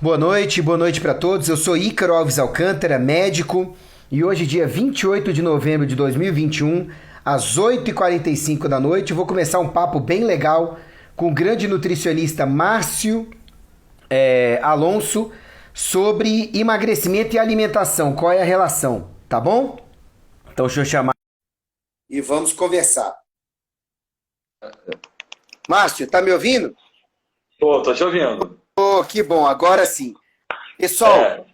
Boa noite para todos. Eu sou Ícaro Alves Alcântara, médico, e hoje, dia 28 de novembro de 2021, às 8h45 da noite, eu vou começar um papo bem legal com o grande nutricionista Márcio Alonso sobre emagrecimento e alimentação. Qual é a relação? Tá bom? Então, deixa eu chamar e vamos conversar. Márcio, tá me ouvindo? Pô, tô te ouvindo. Oh, que bom, agora sim. Pessoal, É,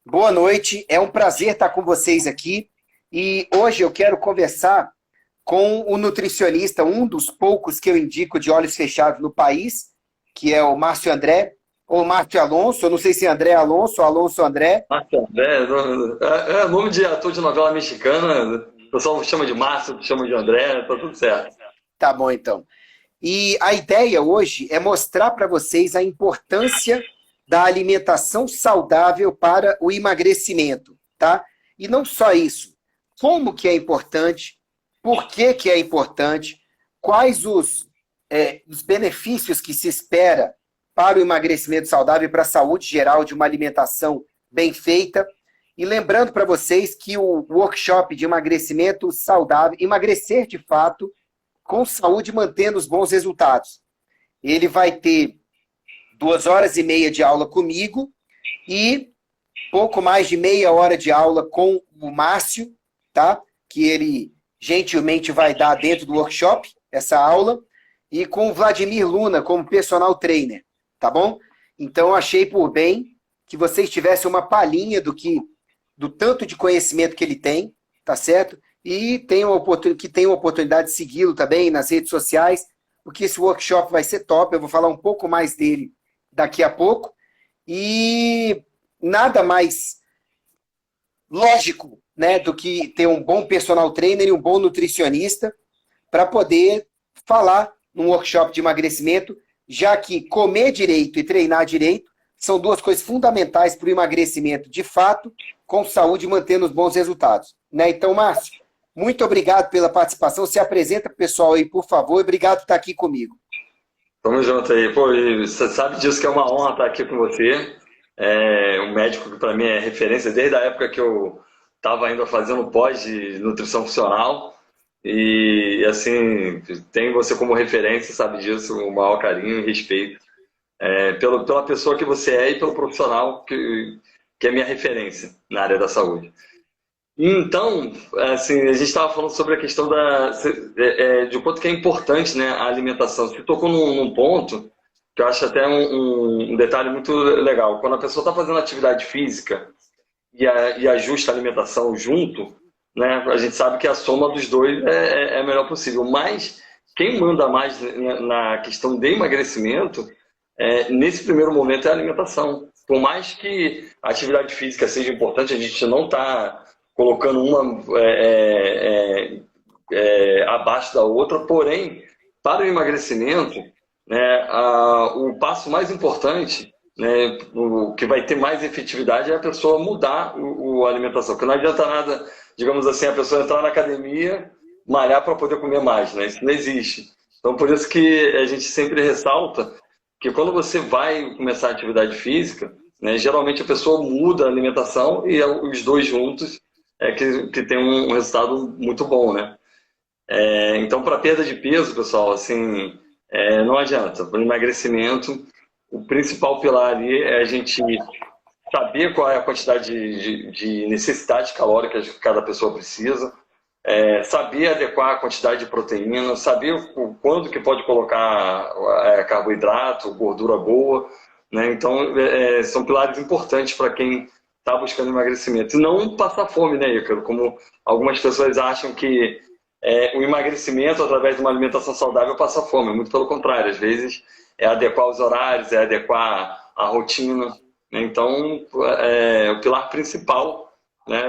boa noite, é um prazer estar com vocês aqui e hoje eu quero conversar com o nutricionista, um dos poucos que eu indico de olhos fechados no país, que é o Márcio André, ou Márcio Alonso, eu não sei se é André Alonso ou Alonso André. Márcio, é nome de ator de novela mexicana. O pessoal chama de Márcio, chama de André, tá tudo certo. Tá bom, então. E a ideia hoje é mostrar para vocês a importância da alimentação saudável para o emagrecimento, tá? E não só isso, como que é importante, por que que é importante, quais os benefícios que se espera para o emagrecimento saudável e para a saúde geral de uma alimentação bem feita. E lembrando para vocês que o workshop de emagrecimento saudável, emagrecer de fato, com saúde, mantendo os bons resultados. Ele vai ter 2 horas e meia de aula comigo e pouco mais de meia hora de aula com o Márcio, tá? Que ele gentilmente vai dar dentro do workshop, essa aula, e com o Vladimir Luna como personal trainer, tá bom? Então, eu achei por bem que vocês tivessem uma palhinha do tanto de conhecimento que ele tem, tá certo? E que tenham a oportunidade de segui-lo também nas redes sociais, porque esse workshop vai ser top, eu vou falar um pouco mais dele daqui a pouco. E nada mais lógico, né, do que ter um bom personal trainer e um bom nutricionista para poder falar num workshop de emagrecimento, já que comer direito e treinar direito são duas coisas fundamentais para o emagrecimento de fato, com saúde e mantendo os bons resultados. Né? Então, Márcio, muito obrigado pela participação. Se apresenta para o pessoal aí, por favor. Obrigado por estar aqui comigo. Tamo junto aí. Pô, e você sabe disso que é uma honra estar aqui com você. É um médico que para mim é referência desde a época que eu estava ainda fazendo pós de nutrição funcional. E assim, tenho você como referência, sabe disso, o maior carinho e respeito. Pela pessoa que você é e pelo profissional que é minha referência na área da saúde. Então, assim, a gente estava falando sobre a questão de o quanto que é importante, né, a alimentação. Você tocou num ponto que eu acho até um detalhe muito legal. Quando a pessoa está fazendo atividade física e ajusta a alimentação junto, né, a gente sabe que a soma dos dois é a melhor possível. Mas quem manda mais na questão de emagrecimento, nesse primeiro momento, é a alimentação. Por mais que a atividade física seja importante, a gente não está colocando uma abaixo da outra, porém, para o emagrecimento, né, o passo mais importante, né, o que vai ter mais efetividade é a pessoa mudar a alimentação, porque não adianta nada, digamos assim, a pessoa entrar na academia, malhar para poder comer mais, né? Isso não existe. Então, por isso que a gente sempre ressalta que quando você vai começar a atividade física, né, geralmente a pessoa muda a alimentação e os dois juntos que tem um resultado muito bom, né? Então, para perda de peso, pessoal, assim, não adianta. Para emagrecimento, o principal pilar ali é a gente saber qual é a quantidade de necessidade calórica que cada pessoa precisa, saber adequar a quantidade de proteína, saber o quanto que pode colocar carboidrato, gordura boa, né? Então, são pilares importantes para quem está buscando emagrecimento. E não passar fome, né, Ícaro? Como algumas pessoas acham que o emagrecimento através de uma alimentação saudável passa fome. Muito pelo contrário, às vezes é adequar os horários, é adequar a rotina, né? Então, o pilar principal, né,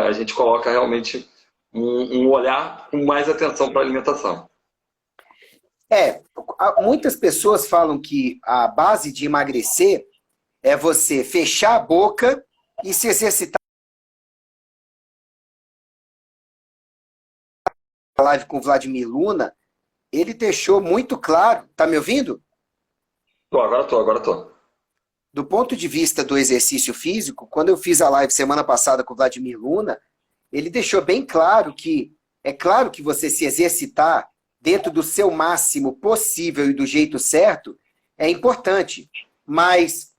a gente coloca realmente um olhar com mais atenção para a alimentação. É, muitas pessoas falam que a base de emagrecer é você fechar a boca e se exercitar. A live com o Vladimir Luna, ele deixou muito claro. Tá me ouvindo? Agora tô. Do ponto de vista do exercício físico, quando eu fiz a live semana passada com o Vladimir Luna, ele deixou bem claro que é claro que você se exercitar dentro do seu máximo possível e do jeito certo é importante. Mas,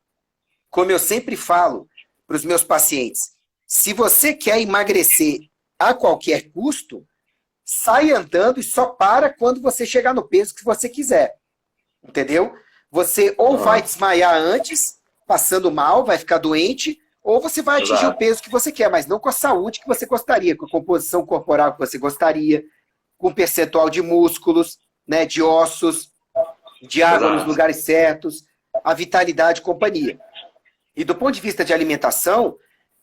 como eu sempre falo para os meus pacientes, se você quer emagrecer a qualquer custo, sai andando e só para quando você chegar no peso que você quiser. Entendeu? Você ou vai desmaiar antes, passando mal, vai ficar doente, ou você vai atingir o peso que você quer, mas não com a saúde que você gostaria, com a composição corporal que você gostaria, com percentual de músculos, né, de ossos, de água nos lugares certos, a vitalidade e companhia. E do ponto de vista de alimentação,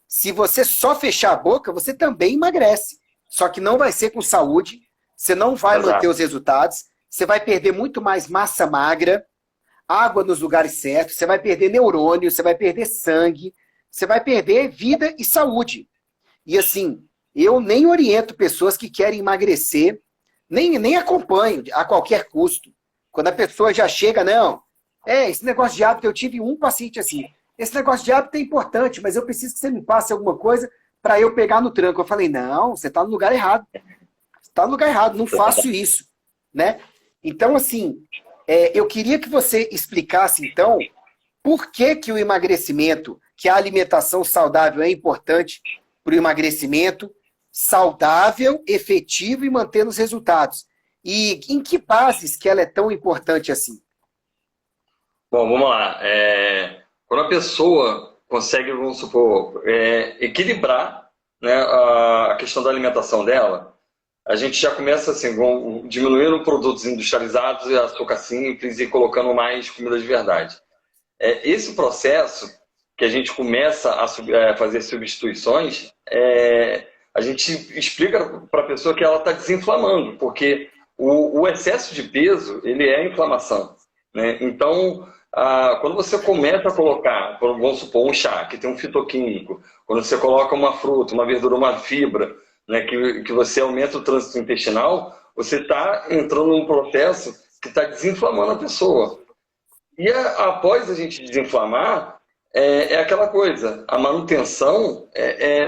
se você só fechar a boca, você também emagrece. Só que não vai ser com saúde, você não vai manter os resultados, você vai perder muito mais massa magra, água nos lugares certos, você vai perder neurônio, você vai perder sangue, você vai perder vida e saúde. E assim, eu nem oriento pessoas que querem emagrecer, nem acompanho a qualquer custo. Quando a pessoa já chega, não, esse negócio de hábito, eu tive um paciente assim, esse negócio de hábito é importante, mas eu preciso que você me passe alguma coisa para eu pegar no tranco. Eu falei, não, você está no lugar errado. Você está no lugar errado, não faço isso. Né? Então, assim, eu queria que você explicasse, então, por que, que o emagrecimento, que a alimentação saudável é importante para o emagrecimento, saudável, efetivo e mantendo os resultados. E em que bases que ela é tão importante assim? Bom, vamos lá. Quando a pessoa consegue, vamos supor, equilibrar, né, a questão da alimentação dela, a gente já começa assim, diminuindo produtos industrializados e açúcar simples e colocando mais comida de verdade. Esse processo que a gente começa a fazer substituições, a gente explica para a pessoa que ela está desinflamando, porque o excesso de peso, ele é inflamação. Né? Então, quando você começa a colocar, vamos supor, um chá que tem um fitoquímico, quando você coloca uma fruta, uma verdura, uma fibra, né, que você aumenta o trânsito intestinal, você está entrando num processo que está desinflamando a pessoa. E após a gente desinflamar, aquela coisa, a manutenção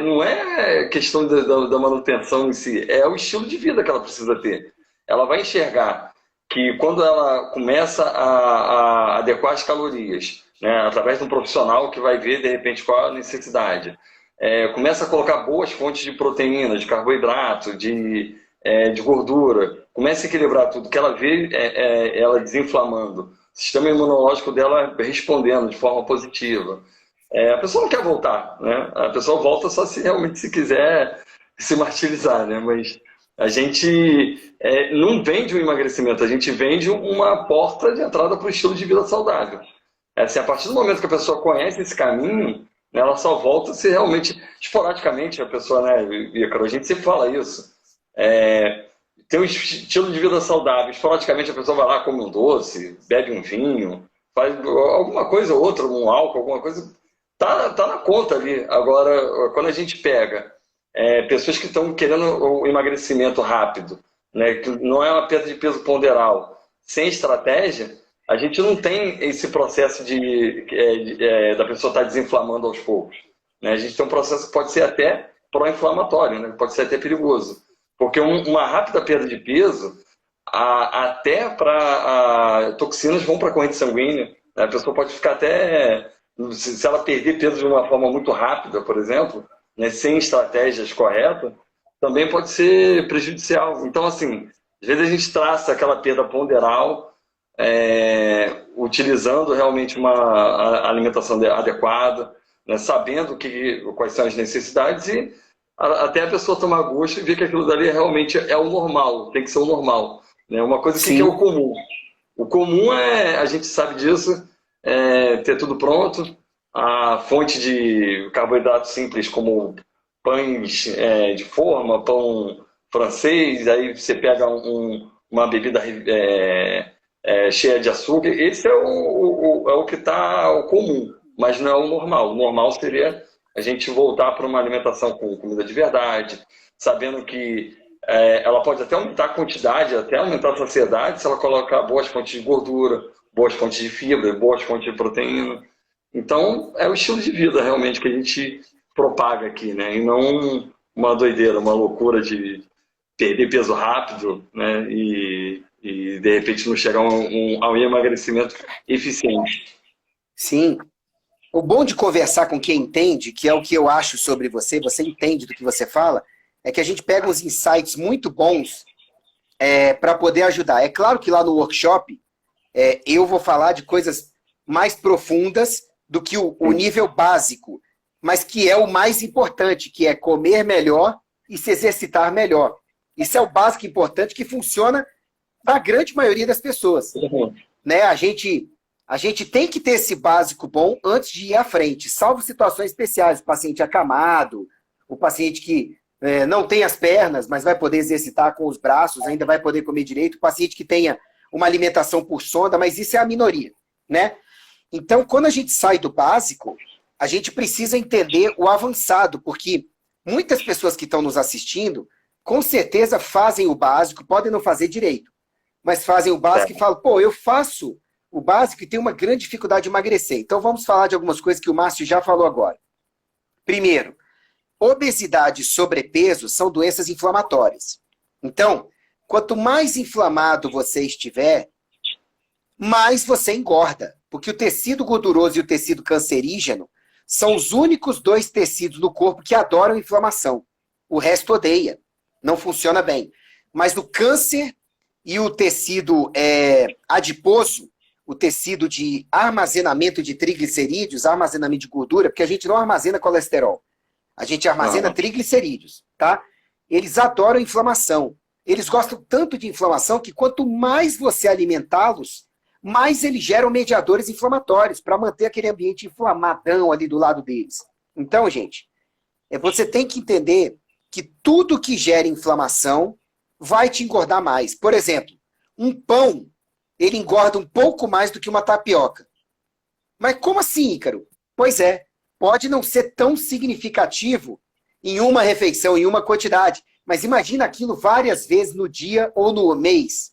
não é questão da manutenção em si, é o estilo de vida que ela precisa ter. Ela vai enxergar que quando ela começa a adequar as calorias, né, através de um profissional que vai ver, de repente, qual a necessidade, começa a colocar boas fontes de proteína, de carboidrato, de gordura, começa a equilibrar tudo, que ela vê ela desinflamando, o sistema imunológico dela respondendo de forma positiva. A pessoa não quer voltar, né? A pessoa volta só se realmente se quiser se martirizar, né? Mas a gente não vende o emagrecimento, a gente vende uma porta de entrada para o estilo de vida saudável. Assim, a partir do momento que a pessoa conhece esse caminho, né, ela só volta se realmente, esporadicamente, a pessoa, né, Ícaro, a gente sempre fala isso, tem um estilo de vida saudável, esporadicamente a pessoa vai lá, come um doce, bebe um vinho, faz alguma coisa ou outra, um álcool, alguma coisa, tá na conta ali. Agora, quando a gente pega pessoas que estão querendo o emagrecimento rápido, né, que não é uma perda de peso ponderal, sem estratégia, a gente não tem esse processo da pessoa estar desinflamando aos poucos. Né? A gente tem um processo que pode ser até pró-inflamatório, né? Pode ser até perigoso. Porque uma rápida perda de peso, até para toxinas vão para a corrente sanguínea. Né? A pessoa pode ficar até, se ela perder peso de uma forma muito rápida, por exemplo, né, sem estratégias corretas, também pode ser prejudicial. Então, assim, às vezes a gente traça aquela perda ponderal, utilizando realmente uma alimentação adequada, né, sabendo quais são as necessidades e até a pessoa tomar gosto e ver que aquilo dali realmente é o normal, tem que ser o normal. Né? Uma coisa que é o comum. O comum a gente sabe disso, ter tudo pronto, a fonte de carboidratos simples como pães de forma, pão francês, aí você pega uma bebida cheia de açúcar, esse é o que está o comum, mas não é o normal. O normal seria a gente voltar para uma alimentação com comida de verdade, sabendo que ela pode até aumentar a quantidade, até aumentar a saciedade, se ela colocar boas fontes de gordura, boas fontes de fibra, boas fontes de proteína. Então, é o estilo de vida realmente que a gente propaga aqui, né? E não uma doideira, uma loucura de perder peso rápido, né? E de repente não chegar a um emagrecimento eficiente. Sim. O bom de conversar com quem entende, que é o que eu acho sobre você, você entende do que você fala, é que a gente pega uns insights muito bons para poder ajudar. É claro que lá no workshop eu vou falar de coisas mais profundas do que o nível básico, mas que é o mais importante, que é comer melhor e se exercitar melhor. Isso é o básico importante que funciona para a grande maioria das pessoas. Né? A gente tem que ter esse básico bom antes de ir à frente, salvo situações especiais, o paciente acamado, o paciente que não tem as pernas, mas vai poder exercitar com os braços, ainda vai poder comer direito, o paciente que tenha uma alimentação por sonda, mas isso é a minoria, né? Então, quando a gente sai do básico, a gente precisa entender o avançado, porque muitas pessoas que estão nos assistindo, com certeza fazem o básico, podem não fazer direito, mas fazem o básico e falam, pô, eu faço o básico e tenho uma grande dificuldade de emagrecer. Então, vamos falar de algumas coisas que o Márcio já falou agora. Primeiro, obesidade e sobrepeso são doenças inflamatórias. Então, quanto mais inflamado você estiver, mais você engorda. Porque o tecido gorduroso e o tecido cancerígeno são os únicos dois tecidos do corpo que adoram inflamação. O resto odeia. Não funciona bem. Mas o câncer e o tecido adiposo, o tecido de armazenamento de triglicerídeos, armazenamento de gordura, porque a gente não armazena colesterol. A gente armazena triglicerídeos, tá? Eles adoram inflamação. Eles gostam tanto de inflamação que quanto mais você alimentá-los, mais eles geram mediadores inflamatórios para manter aquele ambiente inflamadão ali do lado deles. Então, gente, você tem que entender que tudo que gera inflamação vai te engordar mais. Por exemplo, um pão, ele engorda um pouco mais do que uma tapioca. Mas como assim, Ícaro? Pois é, pode não ser tão significativo em uma refeição, em uma quantidade, mas imagina aquilo várias vezes no dia ou no mês.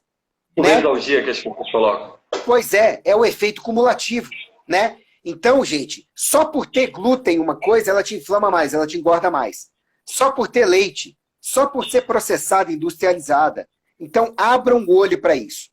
O mês ao dia que as pessoas colocam. Pois é o efeito cumulativo, né? Então, gente, só por ter glúten uma coisa, ela te inflama mais, ela te engorda mais. Só por ter leite, só por ser processada, industrializada. Então, abram o olho para isso.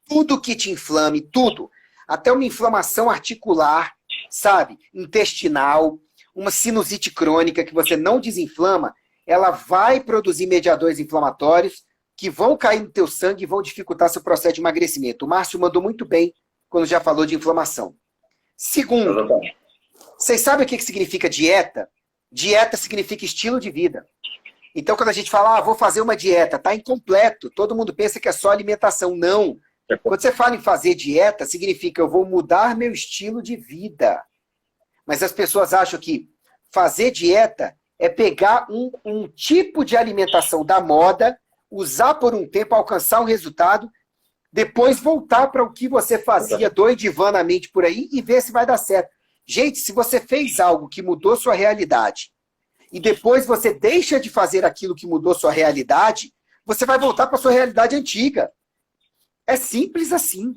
Tudo que te inflame, tudo, até uma inflamação articular, sabe, intestinal, uma sinusite crônica que você não desinflama, ela vai produzir mediadores inflamatórios que vão cair no teu sangue e vão dificultar seu processo de emagrecimento. O Márcio mandou muito bem quando já falou de inflamação. Segundo, vocês sabem o que significa dieta? Dieta significa estilo de vida. Então, quando a gente fala, vou fazer uma dieta, tá incompleto. Todo mundo pensa que é só alimentação. Não. Quando você fala em fazer dieta, significa eu vou mudar meu estilo de vida. Mas as pessoas acham que fazer dieta é pegar um tipo de alimentação da moda, usar por um tempo, alcançar um resultado, depois voltar para o que você fazia doidivanamente por aí e ver se vai dar certo. Gente, se você fez algo que mudou sua realidade e depois você deixa de fazer aquilo que mudou sua realidade, você vai voltar para sua realidade antiga. É simples assim,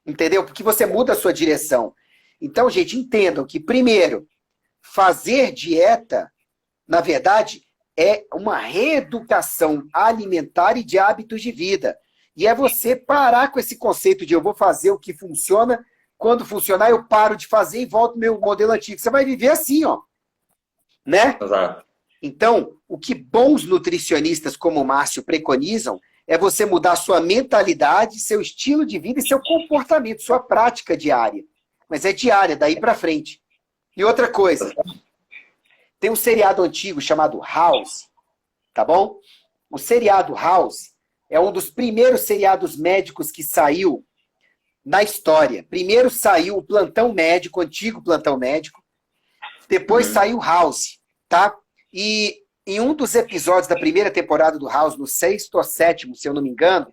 entendeu? Porque você muda a sua direção. Então, gente, entendam que, primeiro, fazer dieta, na verdade, é uma reeducação alimentar e de hábitos de vida. E é você parar com esse conceito de eu vou fazer o que funciona, quando funcionar eu paro de fazer e volto ao meu modelo antigo. Você vai viver assim, ó. Né? Exato. Então, o que bons nutricionistas como o Márcio preconizam é você mudar sua mentalidade, seu estilo de vida e seu comportamento, sua prática diária. Mas é diária, daí pra frente. E outra coisa, tem um seriado antigo chamado House, tá bom? O seriado House é um dos primeiros seriados médicos que saiu na história. Primeiro saiu o Plantão Médico, o antigo Plantão Médico. Depois saiu House, tá? E em um dos episódios da primeira temporada do House, no 6º ou 7º, se eu não me engano,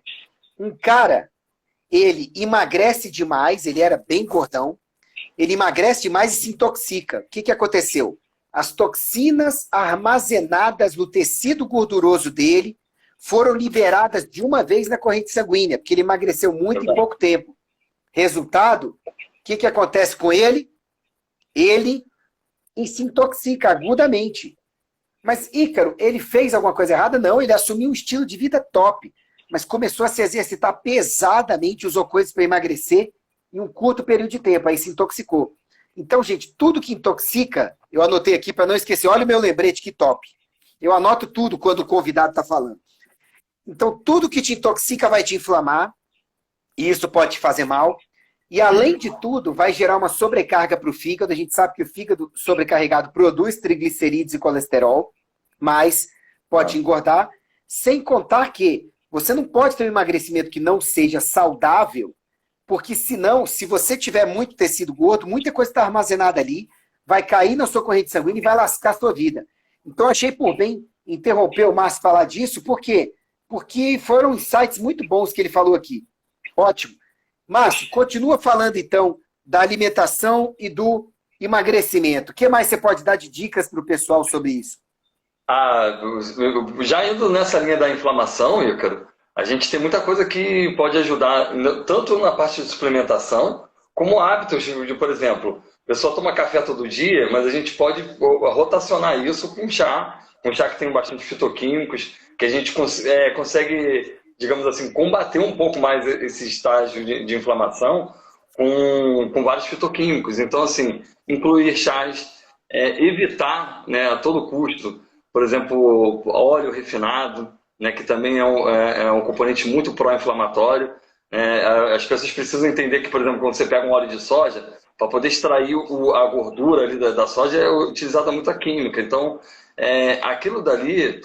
um cara, ele emagrece demais, ele era bem gordão, ele emagrece demais e se intoxica. O que aconteceu? As toxinas armazenadas no tecido gorduroso dele foram liberadas de uma vez na corrente sanguínea, porque ele emagreceu muito em pouco tempo. Resultado, o que acontece com ele? Ele se intoxica agudamente. Mas Ícaro, ele fez alguma coisa errada? Não, ele assumiu um estilo de vida top, mas começou a se exercitar pesadamente, usou coisas para emagrecer em um curto período de tempo, aí se intoxicou. Então, gente, tudo que intoxica, eu anotei aqui para não esquecer, olha o meu lembrete, que top. Eu anoto tudo quando o convidado está falando. Então, tudo que te intoxica vai te inflamar, e isso pode te fazer mal. E, além de tudo, vai gerar uma sobrecarga para o fígado. A gente sabe que o fígado sobrecarregado produz triglicerídeos e colesterol, mas pode engordar. Sem contar que você não pode ter um emagrecimento que não seja saudável, porque senão, se você tiver muito tecido gordo, muita coisa está armazenada ali, vai cair na sua corrente sanguínea e vai lascar a sua vida. Então, achei por bem interromper o Márcio falar disso. Por quê? Porque foram insights muito bons que ele falou aqui. Ótimo. Márcio, continua falando, então, da alimentação e do emagrecimento. O que mais você pode dar de dicas para o pessoal sobre isso? Já indo nessa linha da inflamação, Ícaro, a gente tem muita coisa que pode ajudar, tanto na parte de suplementação, como hábitos por exemplo, a pessoa toma café todo dia, mas a gente pode rotacionar isso com chá que tem bastante fitoquímicos, que a gente consegue, digamos assim, combater um pouco mais esse estágio de inflamação com vários fitoquímicos. Então, assim, incluir chás, evitar, né, a todo custo, por exemplo, óleo refinado, né, que também é um componente muito pró-inflamatório. As pessoas precisam entender que, por exemplo, quando você pega um óleo de soja, para poder extrair a gordura ali da soja é utilizada muita química. Então, aquilo dali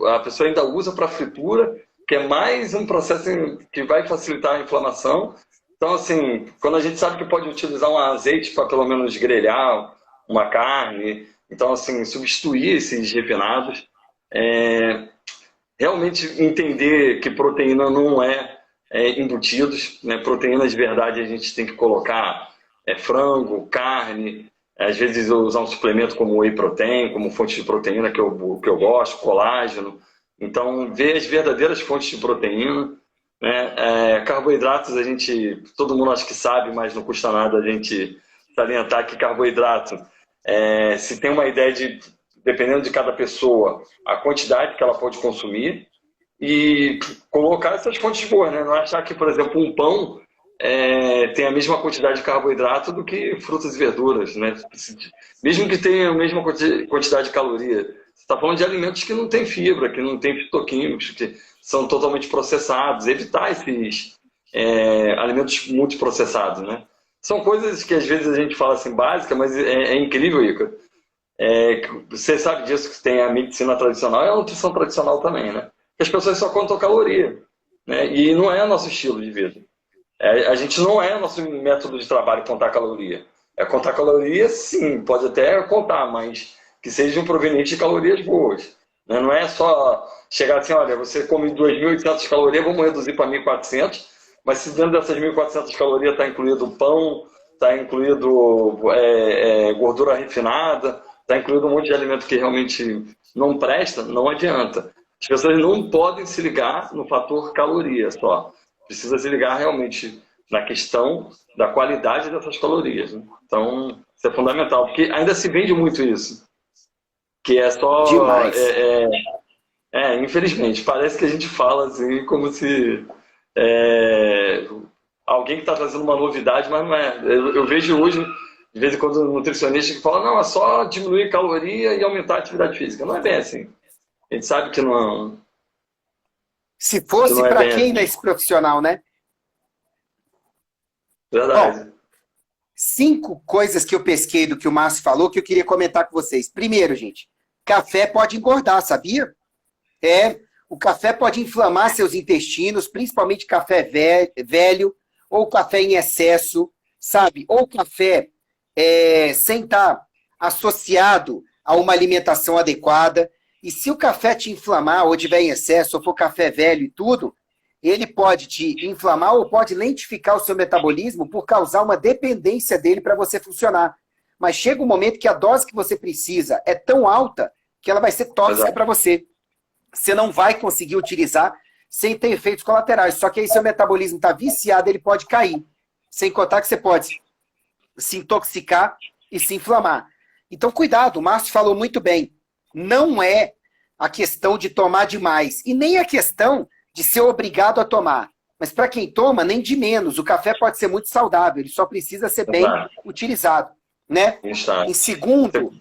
a pessoa ainda usa para fritura, que é mais um processo que vai facilitar a inflamação. Então, assim, quando a gente sabe que pode utilizar um azeite para pelo menos grelhar uma carne, então, assim, substituir esses refinados, realmente entender que proteína não embutidos, né? Proteína de verdade a gente tem que colocar frango, carne, às vezes usar um suplemento como whey protein, como fonte de proteína que eu gosto, colágeno. Então, ver as verdadeiras fontes de proteína, né? Carboidratos todo mundo acho que sabe, mas não custa nada a gente salientar que carboidrato, se tem uma ideia de, dependendo de cada pessoa, a quantidade que ela pode consumir e colocar essas fontes boas, né? Não achar que, por exemplo, um pão tem a mesma quantidade de carboidrato do que frutas e verduras, né? Mesmo que tenha a mesma quantidade de caloria. Você está falando de alimentos que não têm fibra, que não têm fitoquímicos, que são totalmente processados. Evitar esses alimentos multiprocessados, né? São coisas que às vezes a gente fala assim básica, mas é incrível, Ica. Você sabe disso, que tem a medicina tradicional e a nutrição tradicional também, né? Que as pessoas só contam caloria, né? E não é nosso estilo de vida. A gente não nosso método de trabalho contar caloria. Contar caloria, sim, pode até contar, mas que sejam provenientes de calorias boas, né? Não é só chegar assim, olha, você come 2.800 calorias, vamos reduzir para 1.400, mas se dentro dessas 1.400 calorias está incluído pão, está incluído gordura refinada, está incluído um monte de alimento que realmente não presta, não adianta. As pessoas não podem se ligar no fator caloria só. Precisa se ligar realmente na questão da qualidade dessas calorias, né? Então, isso é fundamental, porque ainda se vende muito isso. Que é só... Demais. Infelizmente, parece que a gente fala assim como se alguém que está trazendo uma novidade, mas não é. Eu vejo hoje, de vez em quando, um nutricionista que fala, não, é só diminuir caloria e aumentar a atividade física. Não é bem assim. A gente sabe que não... Se fosse para quem nesse profissional, né? Verdade. Bom, 5 coisas que eu pesquei do que o Márcio falou que eu queria comentar com vocês. Primeiro, gente, café pode engordar, sabia? O café pode inflamar seus intestinos, principalmente café velho, ou café em excesso, sabe? Ou café sem estar associado a uma alimentação adequada. E se o café te inflamar, ou tiver em excesso, ou for café velho e tudo, ele pode te inflamar ou pode lentificar o seu metabolismo por causar uma dependência dele para você funcionar. Mas chega um momento que a dose que você precisa é tão alta que ela vai ser tóxica para você. Você não vai conseguir utilizar. sem ter efeitos colaterais. Só que aí seu metabolismo está viciado, ele pode cair. Sem contar que você pode se intoxicar e se inflamar. Então, cuidado, o Márcio falou muito bem. Não é a questão de tomar demais e nem a questão de ser obrigado a tomar. Mas para quem toma, nem de menos. O café pode ser muito saudável, ele só precisa ser bem utilizado. Né? Em segundo, o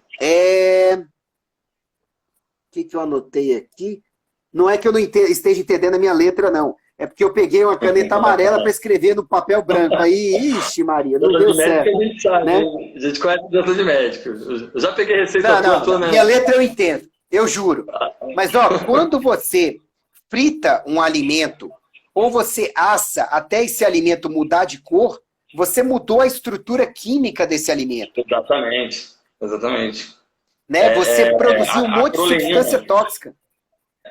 que eu anotei aqui? Não é que eu não esteja entendendo a minha letra, não. É porque eu peguei uma caneta amarela para escrever no papel branco. Aí, ixi, Maria, não deu certo. A gente sabe, né? A gente conhece doutor de médico. Eu já peguei receita não, minha letra eu entendo, eu juro. Mas, ó, quando você frita um alimento ou você assa até esse alimento mudar de cor, você mudou a estrutura química desse alimento. Exatamente. Né? Você produziu um monte de substância tóxica.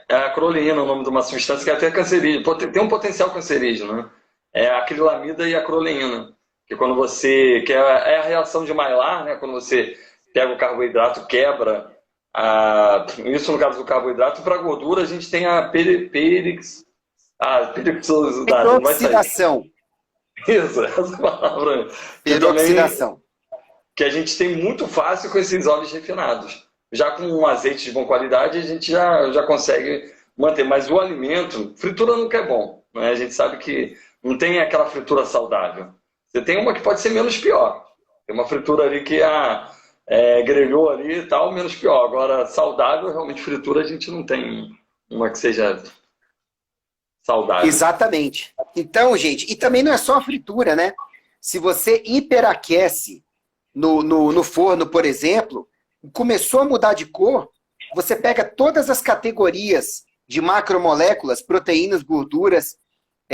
É a acroleína, o nome de uma substância que é até cancerígena, tem um potencial cancerígeno, né? É a acrilamida e a acroleína, que quando você, é a reação de Maillard, né? Quando você pega o carboidrato, quebra, isso no caso do carboidrato, para a gordura a gente tem a peroxidação. Isso, essa palavra. Peroxidação. Que a gente tem muito fácil com esses óleos refinados. Já com um azeite de boa qualidade, a gente já consegue manter. Mas o alimento, fritura nunca é bom. Né? A gente sabe que não tem aquela fritura saudável. Você tem uma que pode ser menos pior. Tem uma fritura ali que grelhou ali e tal, menos pior. Agora, saudável, realmente, fritura, a gente não tem uma que seja saudável. Exatamente. Então, gente, e também não é só a fritura, né? Se você hiperaquece no forno, por exemplo, começou a mudar de cor, você pega todas as categorias de macromoléculas, proteínas, gorduras,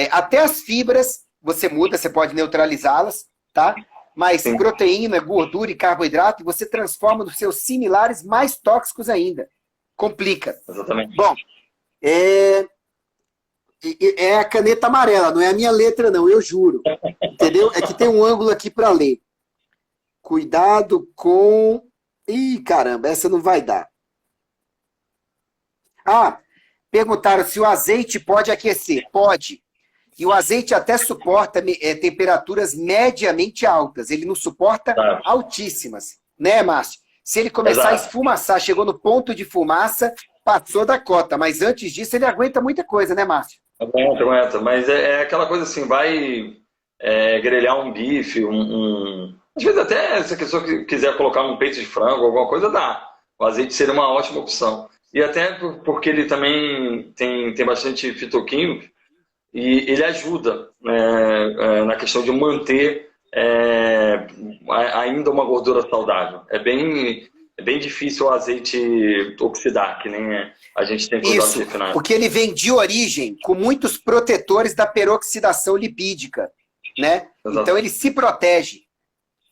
até as fibras, você muda, você pode neutralizá-las, tá? Mas Sim. Proteína, gordura e carboidrato, você transforma nos seus similares mais tóxicos ainda. Complica. Exatamente. Bom, é a caneta amarela, não é a minha letra não, eu juro. Entendeu? É que tem um ângulo aqui para ler. Cuidado com... Ih, caramba, essa não vai dar. Perguntaram se o azeite pode aquecer. Pode. E o azeite até suporta temperaturas mediamente altas. Ele não suporta altíssimas. Né, Márcio? Se ele começar a esfumaçar, chegou no ponto de fumaça, passou da cota. Mas antes disso, ele aguenta muita coisa, né, Márcio? Aguenta. Mas é aquela coisa assim, vai grelhar um bife, Às vezes até se a pessoa quiser colocar um peito de frango, alguma coisa, dá. O azeite seria uma ótima opção. E até porque ele também tem bastante fitoquímico e ele ajuda na questão de manter ainda uma gordura saudável. É bem difícil o azeite oxidar, que nem a gente tem com os óleos refinados. Porque ele vem de origem com muitos protetores da peroxidação lipídica, né? Então ele se protege.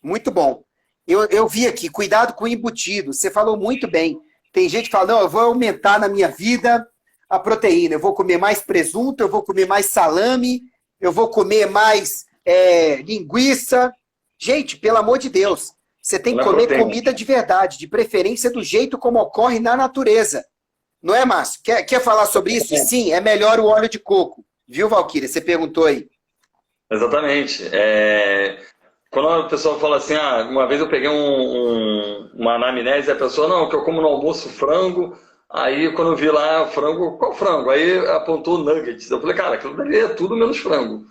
Muito bom. Eu vi aqui, cuidado com o embutido. Você falou muito bem. Tem gente que fala, não, eu vou aumentar na minha vida a proteína. Eu vou comer mais presunto, eu vou comer mais salame, eu vou comer mais linguiça. Gente, pelo amor de Deus, você tem que comer comida de verdade, de preferência do jeito como ocorre na natureza. Não é, Márcio? Quer falar sobre isso? Sim, é melhor o óleo de coco. Viu, Valquíria? Você perguntou aí. Exatamente. Quando a pessoa fala assim, uma vez eu peguei uma anamnese, a pessoa, não, que eu como no almoço frango, aí quando eu vi lá frango, qual frango? Aí apontou nuggets. Eu falei, cara, aquilo dali é tudo menos frango.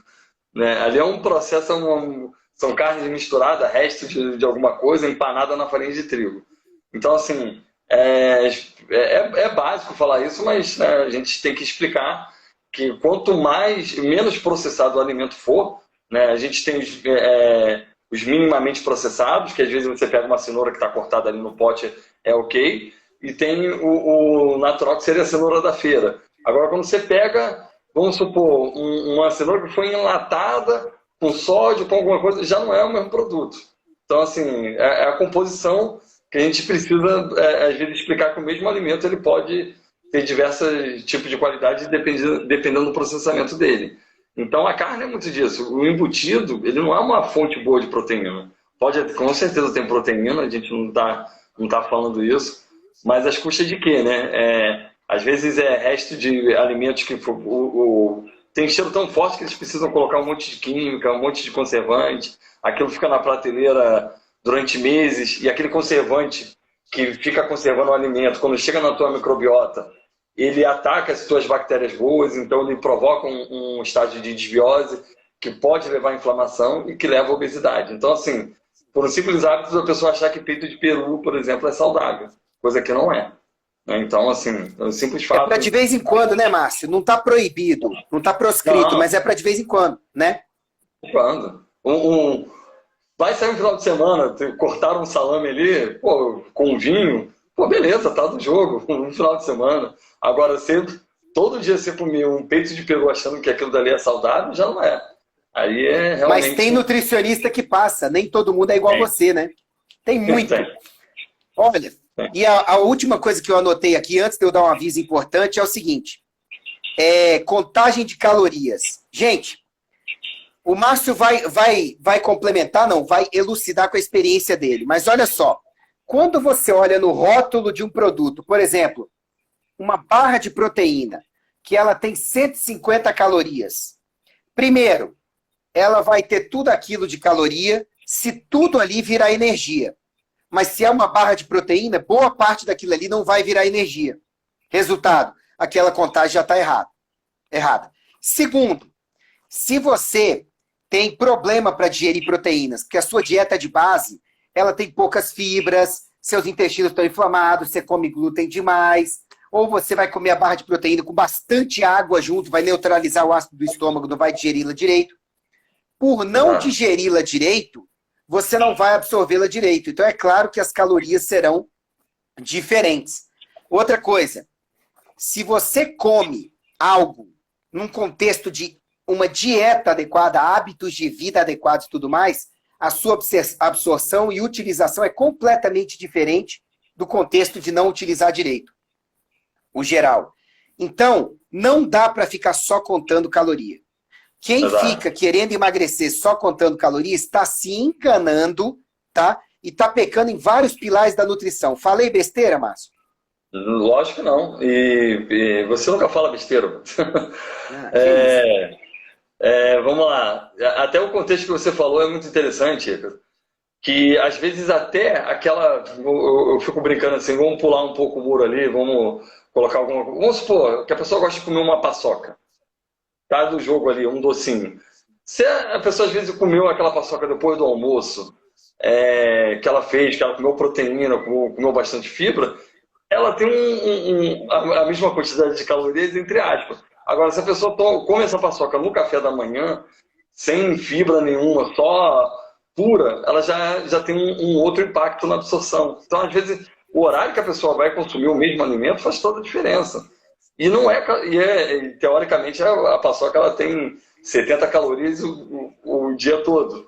Né? Ali é um processo, são carnes misturadas, resto de alguma coisa, empanada na farinha de trigo. Então, assim, é básico falar isso, mas né, a gente tem que explicar que quanto menos processado o alimento for, né, a gente tem os minimamente processados, que às vezes você pega uma cenoura que está cortada ali no pote, é ok, e tem o natural, que seria a cenoura da feira. Agora, quando você pega, vamos supor, uma cenoura que foi enlatada com sódio, com alguma coisa, já não é o mesmo produto. Então, assim, é a composição que a gente precisa, às vezes, explicar que o mesmo alimento ele pode ter diversos tipos de qualidade dependendo do processamento dele. Então, a carne é muito disso. O embutido, ele não é uma fonte boa de proteína. Pode, com certeza, ter proteína, a gente não tá falando isso, mas às custas de quê, né? Às vezes é resto de alimentos que tem cheiro tão forte que eles precisam colocar um monte de química, um monte de conservante. Aquilo fica na prateleira durante meses, e aquele conservante que fica conservando o alimento, quando chega na tua microbiota, ele ataca as tuas bactérias boas, então ele provoca um estágio de desbiose que pode levar à inflamação e que leva à obesidade. Então, assim, por um simples hábito da pessoa achar que peito de peru, por exemplo, é saudável, coisa que não é. Então, assim, é um simples fato... É para de vez em quando, né, Márcio? Não está proibido, não está proscrito, mas é para de vez em quando, né? Quando? Vai sair um final de semana, cortaram um salame ali, pô, com vinho, pô, beleza, tá do jogo, um final de semana. Agora, todo dia você comer um peito de peru achando que aquilo dali é saudável, já não é. Aí é realmente... Mas tem nutricionista que passa, nem todo mundo é igual a você, né? Tem muito. Olha, e a última coisa que eu anotei aqui, antes de eu dar um aviso importante, é o seguinte. Contagem de calorias. Gente, o Márcio vai complementar, não, vai elucidar com a experiência dele. Mas olha só, quando você olha no rótulo de um produto, por exemplo, uma barra de proteína, que ela tem 150 calorias. Primeiro, ela vai ter tudo aquilo de caloria, se tudo ali virar energia. Mas se é uma barra de proteína, boa parte daquilo ali não vai virar energia. Resultado, aquela contagem já está errada. Segundo, se você tem problema para digerir proteínas, porque a sua dieta de base, ela tem poucas fibras, seus intestinos estão inflamados, você come glúten demais, ou você vai comer a barra de proteína com bastante água junto, vai neutralizar o ácido do estômago, não vai digeri-la direito. Por não digeri-la direito, você não vai absorvê-la direito. Então é claro que as calorias serão diferentes. Outra coisa, se você come algo num contexto de uma dieta adequada, hábitos de vida adequados e tudo mais, a sua absorção e utilização é completamente diferente do contexto de não utilizar direito, o geral. Então, não dá para ficar só contando caloria. Quem fica querendo emagrecer só contando caloria está se enganando, tá? E está pecando em vários pilares da nutrição. Falei besteira, Márcio? Lógico que não. E você nunca fala besteira. Vamos lá. Até o contexto que você falou é muito interessante, que às vezes até aquela... Eu fico brincando assim, vamos pular um pouco o muro ali, vamos colocar alguma... Vamos supor que a pessoa gosta de comer uma paçoca. Tá do jogo ali, um docinho. Se a pessoa às vezes comeu aquela paçoca depois do almoço, que ela fez, que ela comeu proteína, comeu bastante fibra, ela tem a mesma quantidade de calorias, entre aspas. Agora, se a pessoa come essa paçoca no café da manhã, sem fibra nenhuma, só pura, ela já tem um outro impacto na absorção. Então, às vezes, o horário que a pessoa vai consumir o mesmo alimento faz toda a diferença. E teoricamente, a paçoca ela tem 70 calorias o dia todo.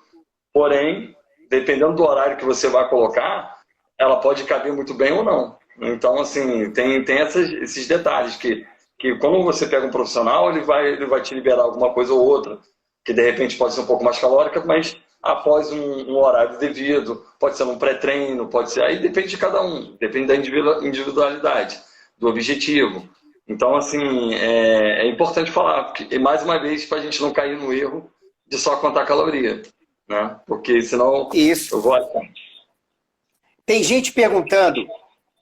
Porém, dependendo do horário que você vai colocar, ela pode caber muito bem ou não. Então, assim, tem esses detalhes que quando você pega um profissional, ele vai te liberar alguma coisa ou outra, que de repente pode ser um pouco mais calórica, mas após um horário devido, pode ser num pré-treino, pode ser... Aí depende de cada um, depende da individualidade, do objetivo. Então, assim, é importante falar, porque, mais uma vez, para a gente não cair no erro de só contar caloria, né? Porque senão Isso. eu vou... Tem gente perguntando,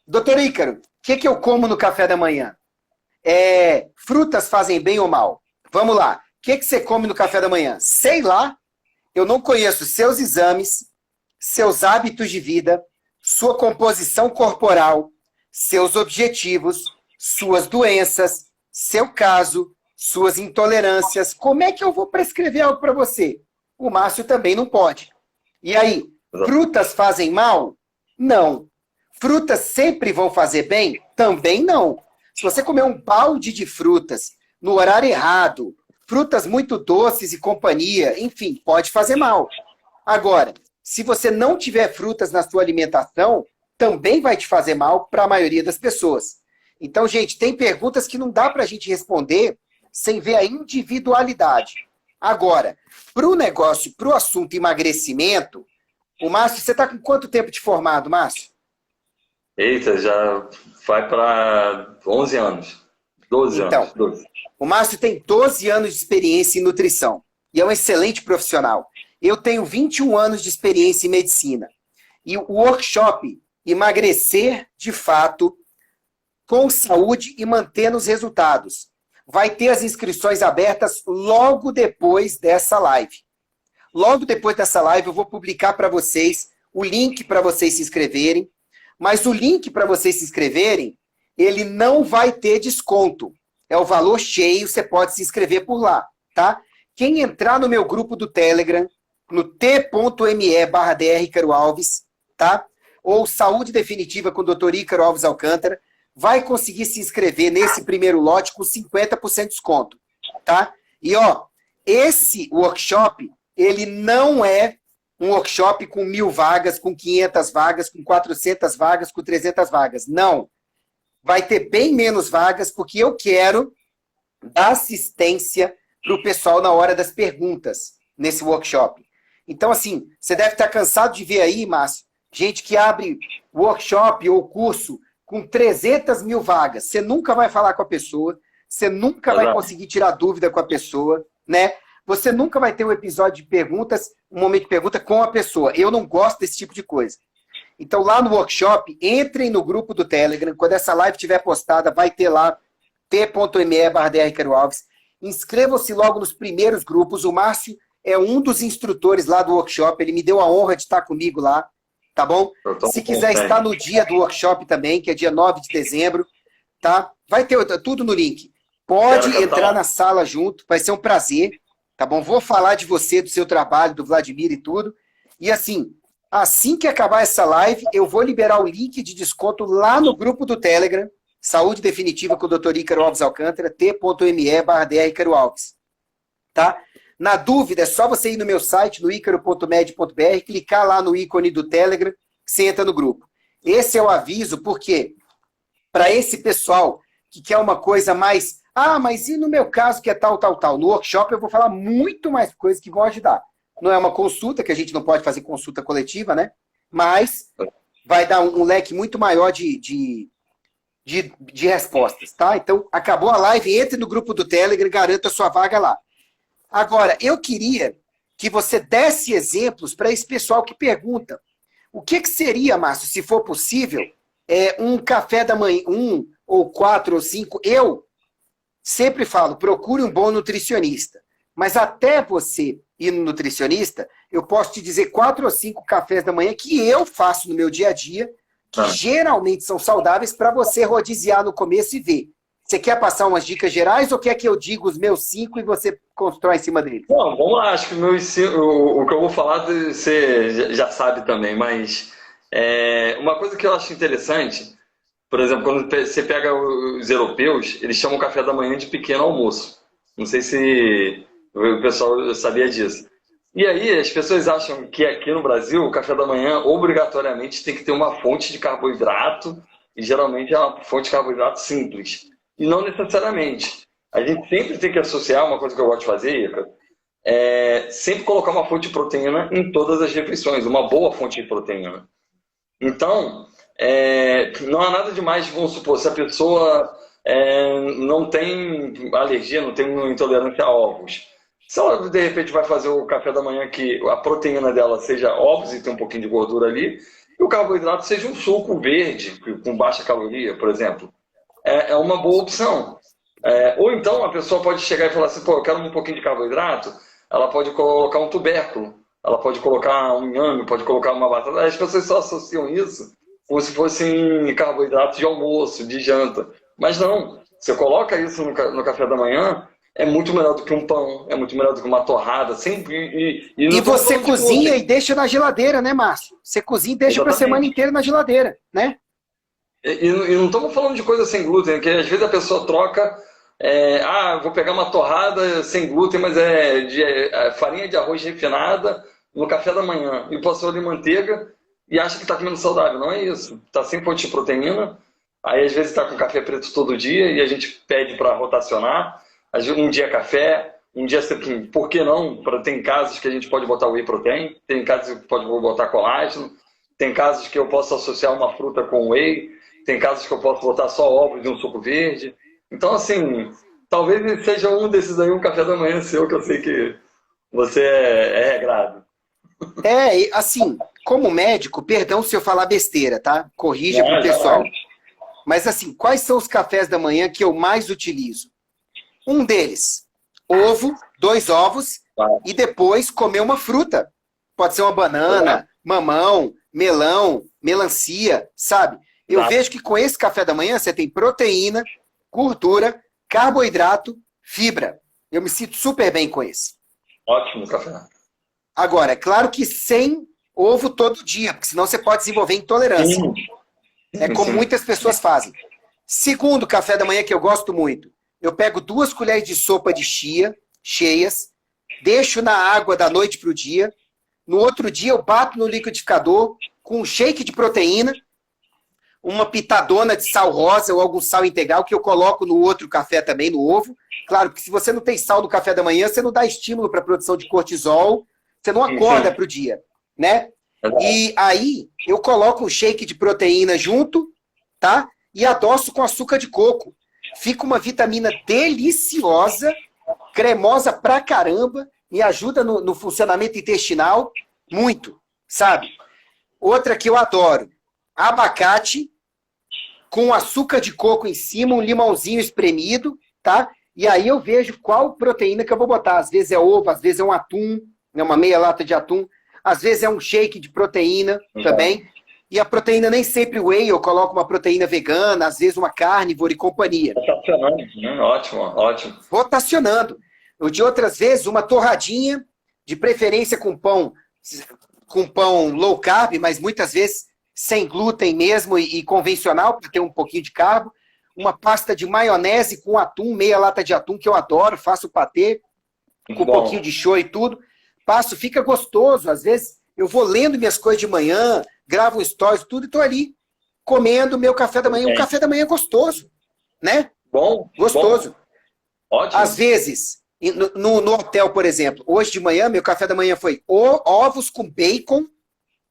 doutor Ícaro, o que eu como no café da manhã? Frutas fazem bem ou mal? Vamos lá, o que você come no café da manhã? Sei lá, eu não conheço seus exames, seus hábitos de vida, sua composição corporal, seus objetivos, suas doenças, seu caso, suas intolerâncias. Como é que eu vou prescrever algo para você? O Márcio também não pode. E aí, frutas fazem mal? Não. Frutas sempre vão fazer bem? Também não. Se você comer um balde de frutas no horário errado, frutas muito doces e companhia, enfim, pode fazer mal. Agora, se você não tiver frutas na sua alimentação, também vai te fazer mal para a maioria das pessoas. Então, gente, tem perguntas que não dá para a gente responder sem ver a individualidade. Agora, para o negócio, para o assunto emagrecimento, o Márcio, você está com quanto tempo de formado, Márcio? Eita, já vai para 11 anos. 12 Então, anos. 12. o Márcio tem 12 anos de experiência em nutrição e é um excelente profissional. Eu tenho 21 anos de experiência em medicina. E o workshop Emagrecer de Fato, com saúde e mantendo os resultados, vai ter as inscrições abertas logo depois dessa live. Logo depois dessa live eu vou publicar para vocês o link para vocês se inscreverem, mas o link para vocês se inscreverem, ele não vai ter desconto. É o valor cheio, você pode se inscrever por lá, tá? Quem entrar no meu grupo do Telegram, no t.me/Dr. Ícaro Alves, tá? Ou Saúde Definitiva com o Dr. Ícaro Alves Alcântara, vai conseguir se inscrever nesse primeiro lote com 50% de desconto, tá? E, ó, esse workshop, ele não é um workshop com 1.000 vagas, com 500 vagas, com 400 vagas, com 300 vagas. Não. Vai ter bem menos vagas, porque eu quero dar assistência para o pessoal na hora das perguntas nesse workshop. Então, assim, você deve estar cansado de ver aí, Márcio, gente que abre workshop ou curso com 300.000 vagas. Você nunca vai falar com a pessoa, você nunca vai conseguir tirar dúvida com a pessoa, né? Você nunca vai ter um episódio de perguntas, um momento de pergunta com a pessoa. Eu não gosto desse tipo de coisa. Então, lá no workshop, entrem no grupo do Telegram. Quando essa live estiver postada, vai ter lá t.me/Dr. Ícaro Alves. Inscrevam-se logo nos primeiros grupos. O Márcio é um dos instrutores lá do workshop. Ele me deu a honra de estar comigo lá, tá bom? Se quiser estar no dia do workshop também, que é dia 9 de dezembro, tá? Vai ter tudo no link. Pode entrar na sala junto, vai ser um prazer, tá bom? Vou falar de você, do seu trabalho, do Vladimir e tudo. E assim que acabar essa live, eu vou liberar o link de desconto lá no grupo do Telegram, Saúde Definitiva com o Dr. Ícaro Alves Alcântara, t.me/Dr. Ícaro Alves. Tá? Na dúvida, é só você ir no meu site, no icaro.med.br, clicar lá no ícone do Telegram, que você entra no grupo. Esse é o aviso, porque para esse pessoal que quer uma coisa mais... Ah, mas e no meu caso que é tal, tal, tal? No workshop eu vou falar muito mais coisas que vão ajudar. Não é uma consulta, que a gente não pode fazer consulta coletiva, né? Mas vai dar um leque muito maior de respostas, tá? Então, acabou a live, entre no grupo do Telegram e garanta a sua vaga lá. Agora, eu queria que você desse exemplos para esse pessoal que pergunta. O que seria, Márcio, se for possível, um café da manhã, 1 ou 4 ou 5? Eu sempre falo, procure um bom nutricionista. Mas até você ir no nutricionista, eu posso te dizer 4 ou 5 cafés da manhã que eu faço no meu dia a dia, que geralmente são saudáveis para você rodiziar no começo e ver. Você quer passar umas dicas gerais ou quer que eu diga os meus 5 e você constrói em cima deles? Bom, vamos lá, acho que o que eu vou falar você já sabe também, mas uma coisa que eu acho interessante, por exemplo, quando você pega os europeus, eles chamam o café da manhã de pequeno almoço. Não sei se o pessoal sabia disso. E aí as pessoas acham que aqui no Brasil o café da manhã obrigatoriamente tem que ter uma fonte de carboidrato, e geralmente é uma fonte de carboidrato simples. E não necessariamente. A gente sempre tem que associar, uma coisa que eu gosto de fazer, Ícaro, sempre colocar uma fonte de proteína em todas as refeições, uma boa fonte de proteína. Então, não há nada demais, vamos supor, se a pessoa não tem alergia, não tem intolerância a ovos. Se ela, de repente, vai fazer o café da manhã que a proteína dela seja ovos e tem um pouquinho de gordura ali, e o carboidrato seja um suco verde, com baixa caloria, por exemplo, é uma boa opção. Ou então a pessoa pode chegar e falar assim, pô, eu quero um pouquinho de carboidrato, ela pode colocar um tubérculo, ela pode colocar um inhame, pode colocar uma batata. As pessoas só associam isso como se fossem carboidratos de almoço, de janta. Mas não, você coloca isso no café da manhã, é muito melhor do que um pão, é muito melhor do que uma torrada. E você cozinha e deixa na geladeira, né, Márcio? Você cozinha e deixa para a semana inteira na geladeira, né? E não estamos falando de coisa sem glúten, que às vezes a pessoa troca, vou pegar uma torrada sem glúten, mas farinha de arroz refinada no café da manhã, e passou ali manteiga e acha que está comendo saudável. Não é isso. Está sem fonte de proteína, aí às vezes está com café preto todo dia e a gente pede para rotacionar. Um dia café, um dia, por que não? Tem casos que a gente pode botar whey protein, tem casos que pode botar colágeno. tem casos que eu posso associar uma fruta com whey, tem casos que eu posso botar só ovos e um suco verde. Então, assim, talvez seja um desses aí, um café da manhã seu, que eu sei que você é regrado. Assim, como médico, perdão se eu falar besteira, tá? Corrija pro Não, pessoal. jamais. Mas assim, quais são os cafés da manhã que eu mais utilizo? Um deles, ovo, 2 ovos, e depois comer uma fruta. Pode ser uma banana, mamão, melão, melancia, sabe? Eu Exato. vejo que com esse café da manhã você tem proteína, gordura, carboidrato, fibra. Eu me sinto super bem com esse. Ótimo café. Agora, é claro que sem ovo todo dia, porque senão você pode desenvolver intolerância. Sim, É como sim. muitas pessoas fazem. Segundo café da manhã que eu gosto muito, eu pego 2 colheres de sopa de chia, cheias, deixo na água da noite para o dia. No outro dia eu bato no liquidificador com um shake de proteína, uma pitadona de sal rosa ou algum sal integral que eu coloco no outro café também, no ovo. Claro que se você não tem sal no café da manhã, você não dá estímulo para a produção de cortisol, você não acorda para o dia, né? E aí eu coloco o shake de proteína junto, tá? E adoço com açúcar de coco. Fica uma vitamina deliciosa, cremosa pra caramba, me ajuda no funcionamento intestinal muito, sabe? Outra que eu adoro, abacate com açúcar de coco em cima, um limãozinho espremido, tá? E aí eu vejo qual proteína que eu vou botar. Às vezes é ovo, às vezes é um atum, né, uma meia lata de atum. Às vezes é um shake de proteína também. E a proteína nem sempre whey, eu coloco uma proteína vegana, às vezes uma carnívora e companhia. Sensacional, né? Ótimo, ótimo. Rotacionando. Eu, de outras vezes, uma torradinha, de preferência com pão low carb, mas muitas vezes sem glúten mesmo e convencional, para ter um pouquinho de carbo. Uma pasta de maionese com atum, meia lata de atum, que eu adoro, faço patê, com um pouquinho de show e tudo. Passo, fica gostoso. Às vezes eu vou lendo minhas coisas de manhã, gravo um stories, tudo, e tô ali comendo meu café da manhã. Um café da manhã gostoso, né? Bom. Gostoso. Bom. Ótimo. Às vezes, no hotel, por exemplo, hoje de manhã, meu café da manhã foi ovos com bacon,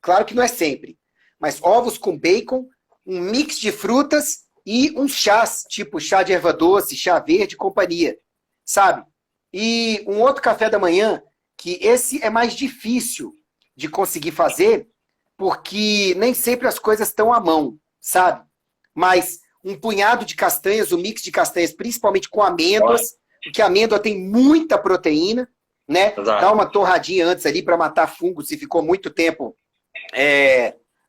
claro que não é sempre, mas ovos com bacon, um mix de frutas e uns chás, tipo chá de erva doce, chá verde, companhia, sabe? E um outro café da manhã, que esse é mais difícil de conseguir fazer, porque nem sempre as coisas estão à mão, sabe? Mas um punhado de castanhas, um mix de castanhas, principalmente com amêndoas, porque a amêndoa tem muita proteína, né? Exato. Dá uma torradinha antes ali para matar fungo se ficou muito tempo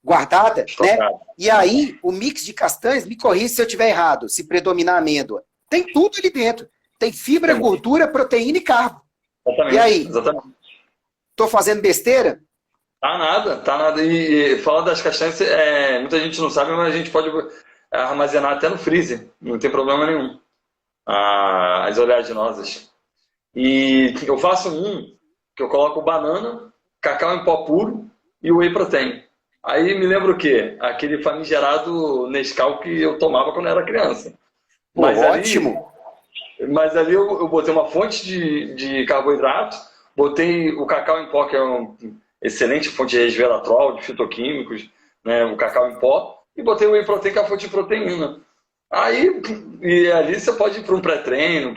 guardada, né? E aí, o mix de castanhas, me corrija se eu estiver errado, se predominar a amêndoa. Tem tudo ali dentro. Tem fibra, gordura, proteína e carbo. Exatamente. E aí? Exatamente. Tô fazendo besteira? Tá nada, tá nada. E falando das castanhas, muita gente não sabe, mas a gente pode armazenar até no freezer, não tem problema nenhum. As oleaginosas. E eu faço que eu coloco banana, cacau em pó puro e whey protein. Aí me lembra o quê? Aquele famigerado Nescau que eu tomava quando era criança. Pô, Mas ótimo! Mas ali eu botei uma fonte de carboidrato, botei o cacau em pó, que é uma excelente fonte de resveratrol, de fitoquímicos, né, o cacau em pó, e botei o whey protein, que é a fonte de proteína. Aí, e ali você pode ir para um pré-treino,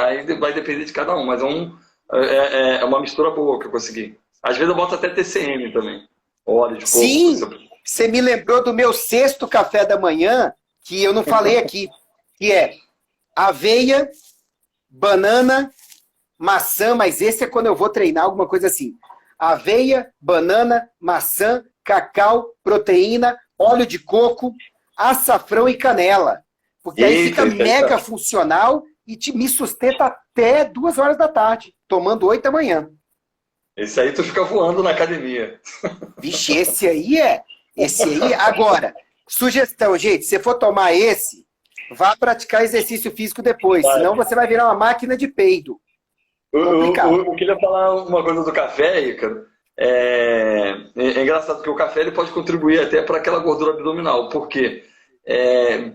aí vai depender de cada um, mas é uma mistura boa que eu consegui. Às vezes eu boto até TCM também, óleo de coco. Sim, você me lembrou do meu 6º café da manhã, que eu não falei aqui, que é aveia, banana, maçã, mas esse é quando eu vou treinar, alguma coisa assim. Aveia, banana, maçã, cacau, proteína, óleo de coco, açafrão e canela. Porque aí fica mega funcional e me sustenta até 2 horas da tarde, tomando 8 da manhã. Esse aí tu fica voando na academia. Vixe, esse aí. Agora, sugestão, gente, se você for tomar esse, vá praticar exercício físico depois, senão você vai virar uma máquina de peido. Eu queria falar uma coisa do café, Ícaro. É engraçado que o café ele pode contribuir até para aquela gordura abdominal, porque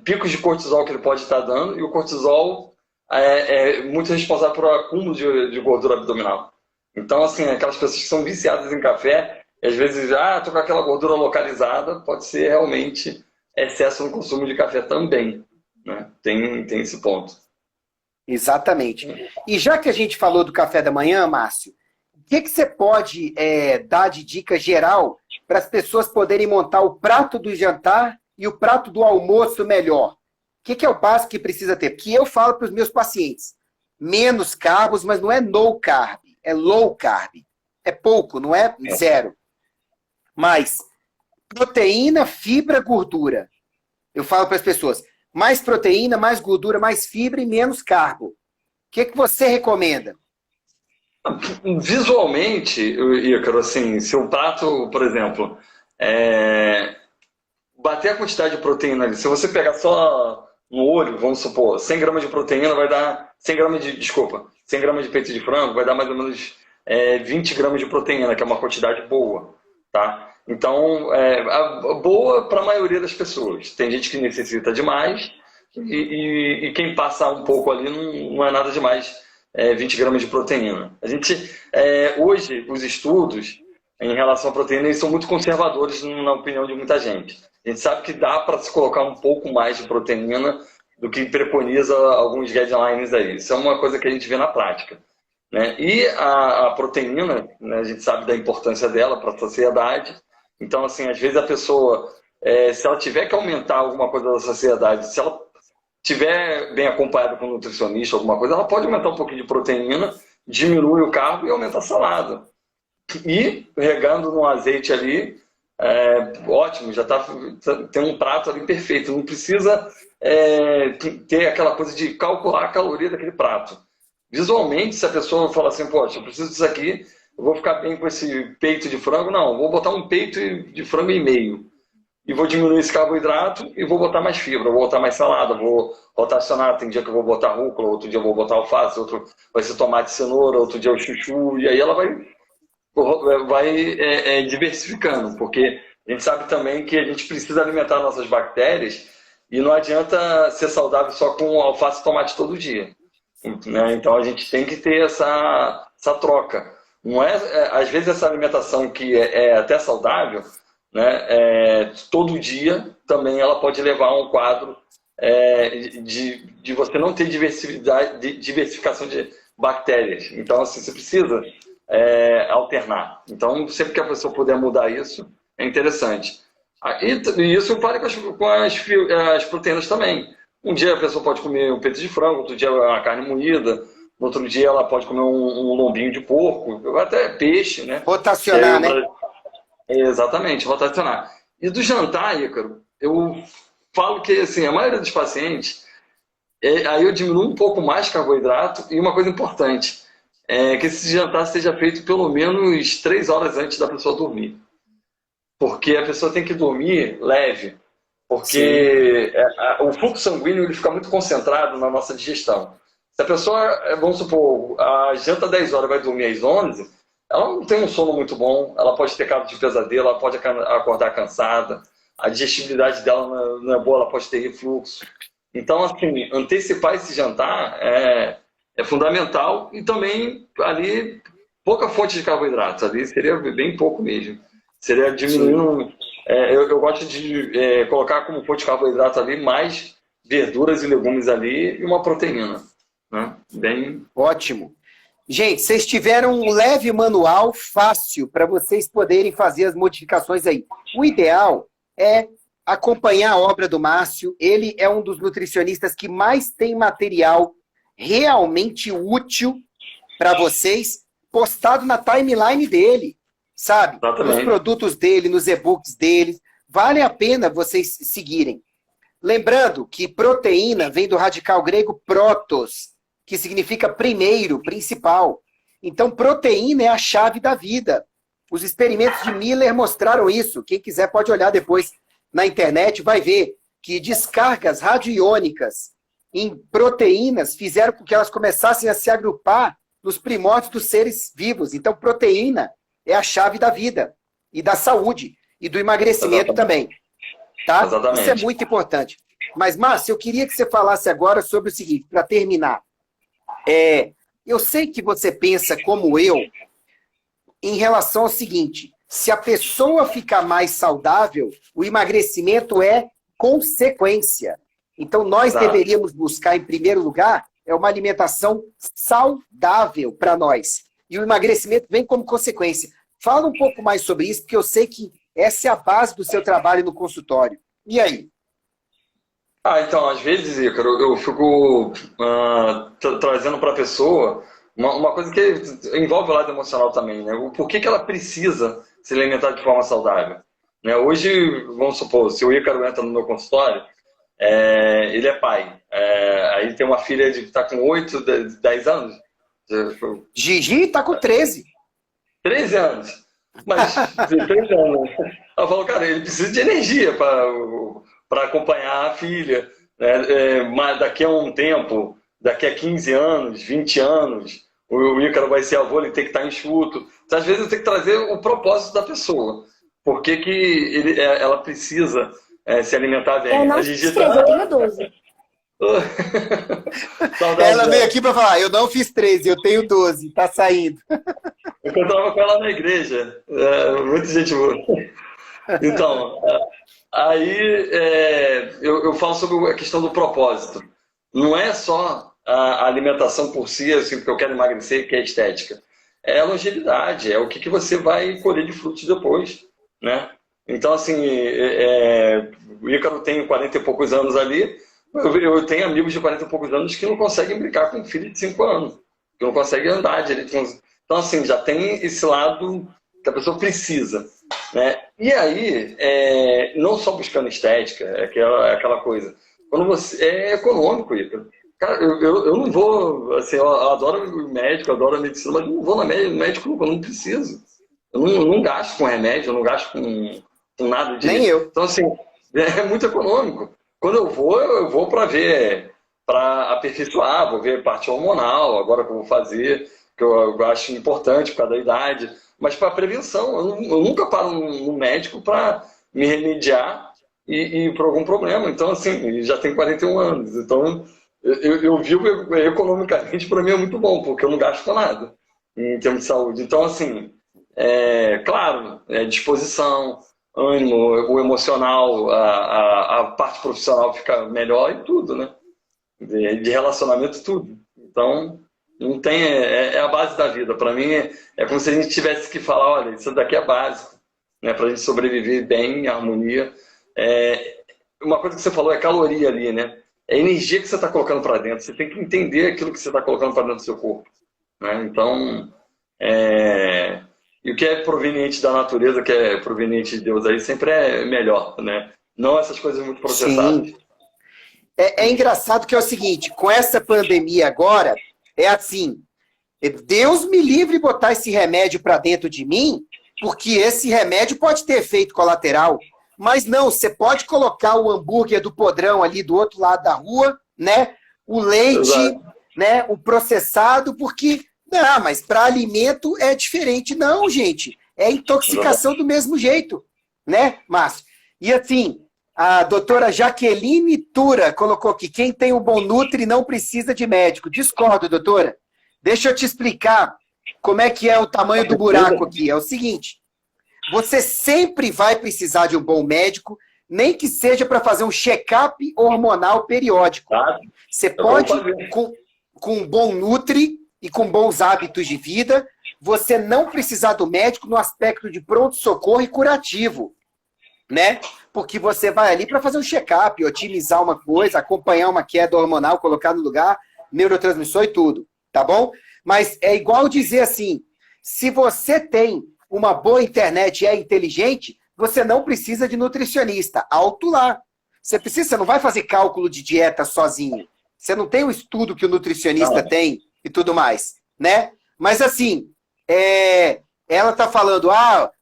picos de cortisol que ele pode estar dando, e o cortisol é muito responsável por acúmulo de gordura abdominal. Então, assim, aquelas pessoas que são viciadas em café, E às vezes, tô com aquela gordura localizada, pode ser realmente excesso no consumo de café também, né? Tem esse ponto. Exatamente. E já que a gente falou do café da manhã, Márcio, o que você pode dar de dica geral para as pessoas poderem montar o prato do jantar e o prato do almoço melhor? O que é o básico que precisa ter? Porque eu falo para os meus pacientes, menos carbos, mas não é no carb, é low carb. É pouco, não é zero. Mas proteína, fibra, gordura. Eu falo para as pessoas, mais proteína, mais gordura, mais fibra e menos carbo. O que você recomenda? Visualmente, Ícaro, assim, se o prato, por exemplo, bater a quantidade de proteína ali, se você pegar só no olho, vamos supor, 100 gramas de proteína vai dar, 100 gramas de peito de frango vai dar mais ou menos 20 gramas de proteína, que é uma quantidade boa, tá? Então, boa para a maioria das pessoas. Tem gente que necessita de mais e quem passa um pouco ali não é nada demais, 20 gramas de proteína. A gente, hoje, os estudos em relação à proteína eles são muito conservadores, na opinião de muita gente. A gente sabe que dá para se colocar um pouco mais de proteína do que preconiza alguns guidelines aí. Isso é uma coisa que a gente vê na prática, né? E a proteína, né, a gente sabe da importância dela para a saciedade. Então, assim, às vezes a pessoa, se ela tiver que aumentar alguma coisa da saciedade, se ela tiver bem acompanhada com um nutricionista, alguma coisa, ela pode aumentar um pouquinho de proteína, diminui o carbo e aumenta a salada. E regando no azeite ali, ótimo, já tem um prato ali perfeito. Não precisa ter aquela coisa de calcular a caloria daquele prato. Visualmente, se a pessoa fala assim, poxa, eu preciso disso aqui, eu vou ficar bem com esse peito de frango, não, vou botar um peito de frango e meio. E vou diminuir esse carboidrato e vou botar mais fibra, vou botar mais salada, vou rotacionar. Tem dia que eu vou botar rúcula, outro dia eu vou botar alface, outro vai ser tomate e cenoura, outro dia é o chuchu, e aí ela vai diversificando, porque a gente sabe também que a gente precisa alimentar nossas bactérias e não adianta ser saudável só com alface e tomate todo dia, né? Então a gente tem que ter essa troca. Não às vezes essa alimentação que é até saudável, né, todo dia também ela pode levar a um quadro de você não ter diversificação de bactérias. Então assim, você precisa alternar. Então, sempre que a pessoa puder mudar isso, é interessante. E isso vale com as proteínas também. Um dia a pessoa pode comer um peito de frango, outro dia a carne moída, no outro dia ela pode comer um lombinho de porco, até peixe, né? Rotacionar, né? Exatamente, rotacionar. E do jantar, Ícaro, eu falo que assim, a maioria dos pacientes, aí eu diminuo um pouco mais carboidrato e uma coisa importante, que esse jantar seja feito pelo menos 3 horas antes da pessoa dormir. Porque a pessoa tem que dormir leve, porque o fluxo sanguíneo ele fica muito concentrado na nossa digestão. Se a pessoa, vamos supor, a janta 10 horas vai dormir às 11, ela não tem um sono muito bom, ela pode ter caso de pesadelo, ela pode acordar cansada, a digestibilidade dela não é boa, ela pode ter refluxo. Então, assim, antecipar esse jantar é fundamental e também ali pouca fonte de carboidratos, ali seria bem pouco mesmo. Seria diminuindo. Eu gosto de colocar como fonte de carboidrato ali mais verduras e legumes ali e uma proteína, né? Bem ótimo. Gente, vocês tiveram um leve manual fácil para vocês poderem fazer as modificações aí. O ideal é acompanhar a obra do Márcio. Ele é um dos nutricionistas que mais tem material realmente útil para vocês, postado na timeline dele, sabe? Exatamente. Nos produtos dele, nos e-books dele. Vale a pena vocês seguirem. Lembrando que proteína vem do radical grego protos, que significa primeiro, principal. Então, proteína é a chave da vida. Os experimentos de Miller mostraram isso. Quem quiser pode olhar depois na internet, vai ver que descargas radiônicas em proteínas fizeram com que elas começassem a se agrupar nos primórdios dos seres vivos. Então, proteína é a chave da vida e da saúde e do emagrecimento também. Tá? Exatamente. Isso é muito importante. Mas, Márcio, eu queria que você falasse agora sobre o seguinte, para terminar. Eu sei que você pensa como eu em relação ao seguinte, Se a pessoa ficar mais saudável, o emagrecimento é consequência. Então, nós deveríamos buscar, em primeiro lugar, uma alimentação saudável para nós. E o emagrecimento vem como consequência. Fala um pouco mais sobre isso, porque eu sei que essa é a base do seu trabalho no consultório. E aí? Então, às vezes, Ícaro, eu fico trazendo para a pessoa uma coisa que envolve o lado emocional também, né? O porquê que ela precisa se alimentar de forma saudável. Né? Hoje, vamos supor, se o Ícaro entra no meu consultório, ele é pai. Aí tem uma filha que está com 8, 10 anos. Gigi está com 13. 13 anos. Mas, 13 anos. Ela falou, cara, ele precisa de energia para acompanhar a filha. Né? Mas daqui a um tempo, daqui a 15 anos, 20 anos, o Ícaro vai ser avô, ele tem que estar enxuto. Então, às vezes eu tenho que trazer o propósito da pessoa. Por que ela precisa se alimentar bem? Eu não fiz 13, eu tenho 12. Ela veio aqui para falar, eu não fiz 13, eu tenho 12, tá saindo. Eu encontrava com ela na igreja, muita gente boa. Então, aí eu falo sobre a questão do propósito. Não é só a alimentação por si, assim, porque eu quero emagrecer, que é estética. É a longevidade, é o que você vai colher de frutos depois, né? Então, assim, o Ícaro tem 40 e poucos anos ali, eu tenho amigos de 40 e poucos anos que não conseguem brincar com um filho de 5 anos, que não conseguem andar direito. Então, assim, já tem esse lado que a pessoa precisa, né? E aí, não só buscando estética, é aquela coisa. Quando você é econômico, Ícaro. Cara, eu não vou, assim, eu adoro o médico, adoro a medicina, mas não vou no médico, eu não preciso. Eu não gasto com remédio, eu não gasto com nada disso. Nem eu. Então, assim, é muito econômico. Quando eu vou para ver, para aperfeiçoar, vou ver parte hormonal, agora que eu vou fazer, que eu acho importante por causa da idade, mas para prevenção. Eu nunca paro no médico para me remediar e por algum problema. Então, assim, já tenho 41 anos, então eu vivo economicamente, para mim é muito bom, porque eu não gasto com nada em termos de saúde. Então, assim, claro, disposição, ânimo, o emocional, a parte profissional fica melhor e tudo, né? De relacionamento, tudo. Então, não tem, é a base da vida. Para mim, é como se a gente tivesse que falar, olha, isso daqui é básico, né? Para a gente sobreviver bem, em harmonia. Uma coisa que você falou é caloria ali, né? É a energia que você está colocando para dentro. Você tem que entender aquilo que você está colocando para dentro do seu corpo, né? Então, e o que é proveniente da natureza, que é proveniente de Deus aí, sempre é melhor, né? Não essas coisas muito processadas. Sim. É engraçado que é o seguinte, com essa pandemia agora, é assim, Deus me livre botar esse remédio para dentro de mim, porque esse remédio pode ter efeito colateral. Mas não, você pode colocar o hambúrguer do podrão ali do outro lado da rua, né? O leite, né? O processado, porque... Não, mas para alimento é diferente. Não, gente. É intoxicação do mesmo jeito, né, Márcio? E assim, a doutora Jaqueline Tura colocou aqui, quem tem um bom nutri não precisa de médico. Discordo, doutora. Deixa eu te explicar como é que é o tamanho do buraco aqui. É o seguinte, você sempre vai precisar de um bom médico, nem que seja para fazer um check-up hormonal periódico. Você pode, com um bom nutri e com bons hábitos de vida, você não precisar do médico no aspecto de pronto-socorro e curativo, né? Porque você vai ali para fazer um check-up, otimizar uma coisa, acompanhar uma queda hormonal, colocar no lugar, neurotransmissor e tudo, tá bom? Mas é igual dizer assim, se você tem uma boa internet e é inteligente, você não precisa de nutricionista. Alto lá. Você não vai fazer cálculo de dieta sozinho. Você não tem o estudo que o nutricionista tem e tudo mais, né? Mas assim, ela tá falando,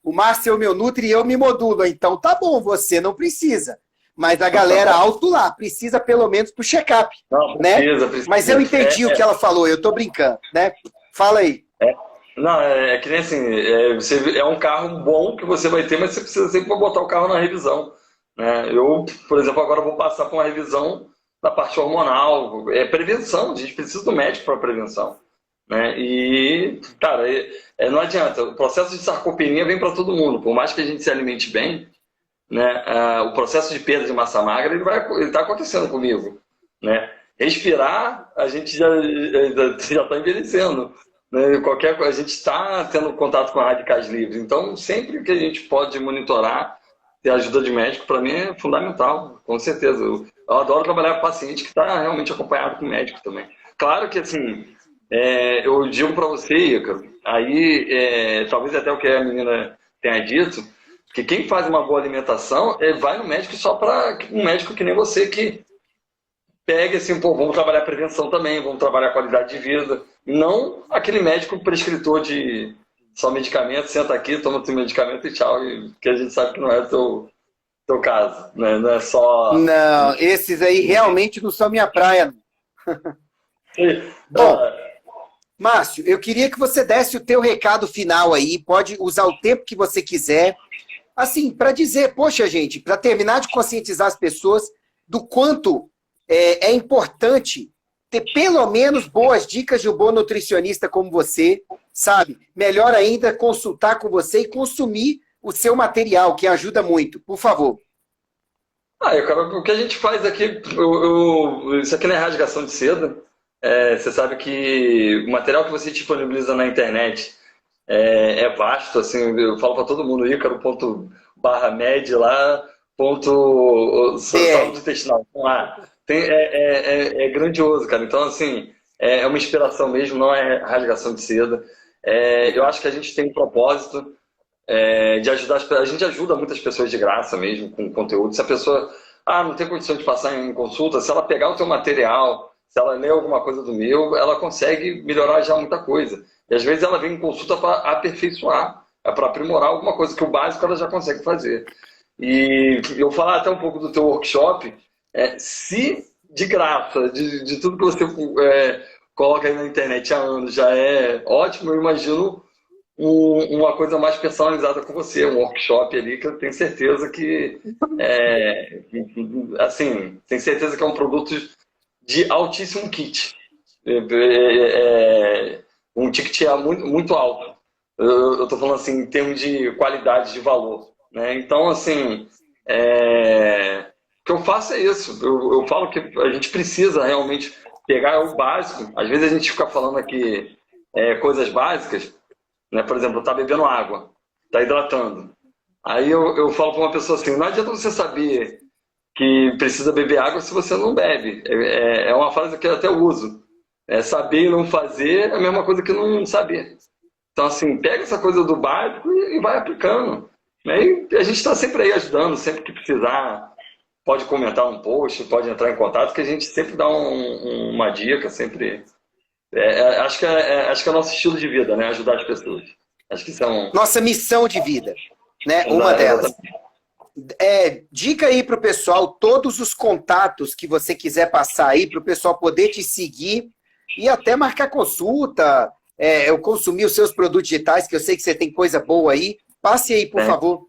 o Márcio é o meu nutri e eu me modulo. Então tá bom, você não precisa. Mas a galera alto lá precisa pelo menos pro check-up, né? Precisa. Mas eu entendi o que ela falou, eu tô brincando, né? Fala aí. Não, que nem assim, é um carro bom que você vai ter, mas você precisa sempre botar o carro na revisão, né? Eu, por exemplo, agora vou passar por uma revisão da parte hormonal, prevenção, a gente precisa do médico para prevenção, né? E, cara, não adianta. O processo de sarcopenia vem para todo mundo. Por mais que a gente se alimente bem, né? O processo de perda de massa magra ele está acontecendo comigo, né? Respirar, a gente já está envelhecendo, né? A gente está tendo contato com radicais livres. Então, sempre que a gente pode monitorar, ter ajuda de médico, para mim é fundamental, com certeza. Eu adoro trabalhar com paciente que está realmente acompanhado com médico também. Claro que, assim, eu digo para você, Ícaro, aí, talvez até o que a menina tenha dito, que quem faz uma boa alimentação vai no médico só para um médico que nem você, que pega assim, pô, vamos trabalhar prevenção também, vamos trabalhar qualidade de vida. Não aquele médico prescritor de só medicamento, senta aqui, toma teu medicamento e tchau, que a gente sabe que não é o teu caso, né? Não é só... Não, esses aí realmente não são minha praia. Bom, Márcio, eu queria que você desse o teu recado final aí, pode usar o tempo que você quiser, assim, para dizer, poxa, gente, para terminar de conscientizar as pessoas do quanto é importante ter pelo menos boas dicas de um bom nutricionista como você, sabe? Melhor ainda, consultar com você e consumir o seu material, que ajuda muito. Por favor. O que a gente faz aqui, isso aqui não é rasgação de seda. Você sabe que o material que você disponibiliza na internet é vasto, assim, eu falo para todo mundo, Ícaro.med lá, saúde intestinal, lá. É grandioso, cara. Então, assim, é uma inspiração mesmo, não é rasgação de seda. Eu acho que a gente tem um propósito de ajudar a gente ajuda muitas pessoas de graça mesmo, com conteúdo. Se a pessoa não tem condição de passar em consulta, se ela pegar o teu material, se ela ler alguma coisa do meu, ela consegue melhorar já muita coisa. E às vezes ela vem em consulta para aperfeiçoar, para aprimorar alguma coisa que o básico ela já consegue fazer. E eu falar até um pouco do teu workshop, se de graça, de tudo que você coloca aí na internet há anos já é ótimo, eu imagino uma coisa mais personalizada com você, um workshop ali que eu tenho certeza que assim, tenho certeza que é um produto de altíssimo kit, um ticket muito, muito alto. Eu estou falando assim em termos de qualidade, de valor, né? Então, assim, o que eu faço é isso. Eu falo que a gente precisa realmente pegar o básico. Às vezes a gente fica falando aqui coisas básicas, né? Por exemplo, tá bebendo água, tá hidratando. Aí eu falo para uma pessoa assim, não adianta você saber que precisa beber água se você não bebe. É uma frase que eu até uso. Saber e não fazer é a mesma coisa que não saber. Então, assim, pega essa coisa do básico e vai aplicando. Né? E a gente está sempre aí ajudando, sempre que precisar, pode comentar um post, pode entrar em contato, que a gente sempre dá uma dica, sempre... acho que é nosso estilo de vida, né? Ajudar as pessoas. Acho que isso é Nossa missão de vida, né? Uma delas. Dica aí para o pessoal, todos os contatos que você quiser passar aí, para o pessoal poder te seguir e até marcar consulta, eu consumir os seus produtos digitais, que eu sei que você tem coisa boa aí. Passe aí, por favor.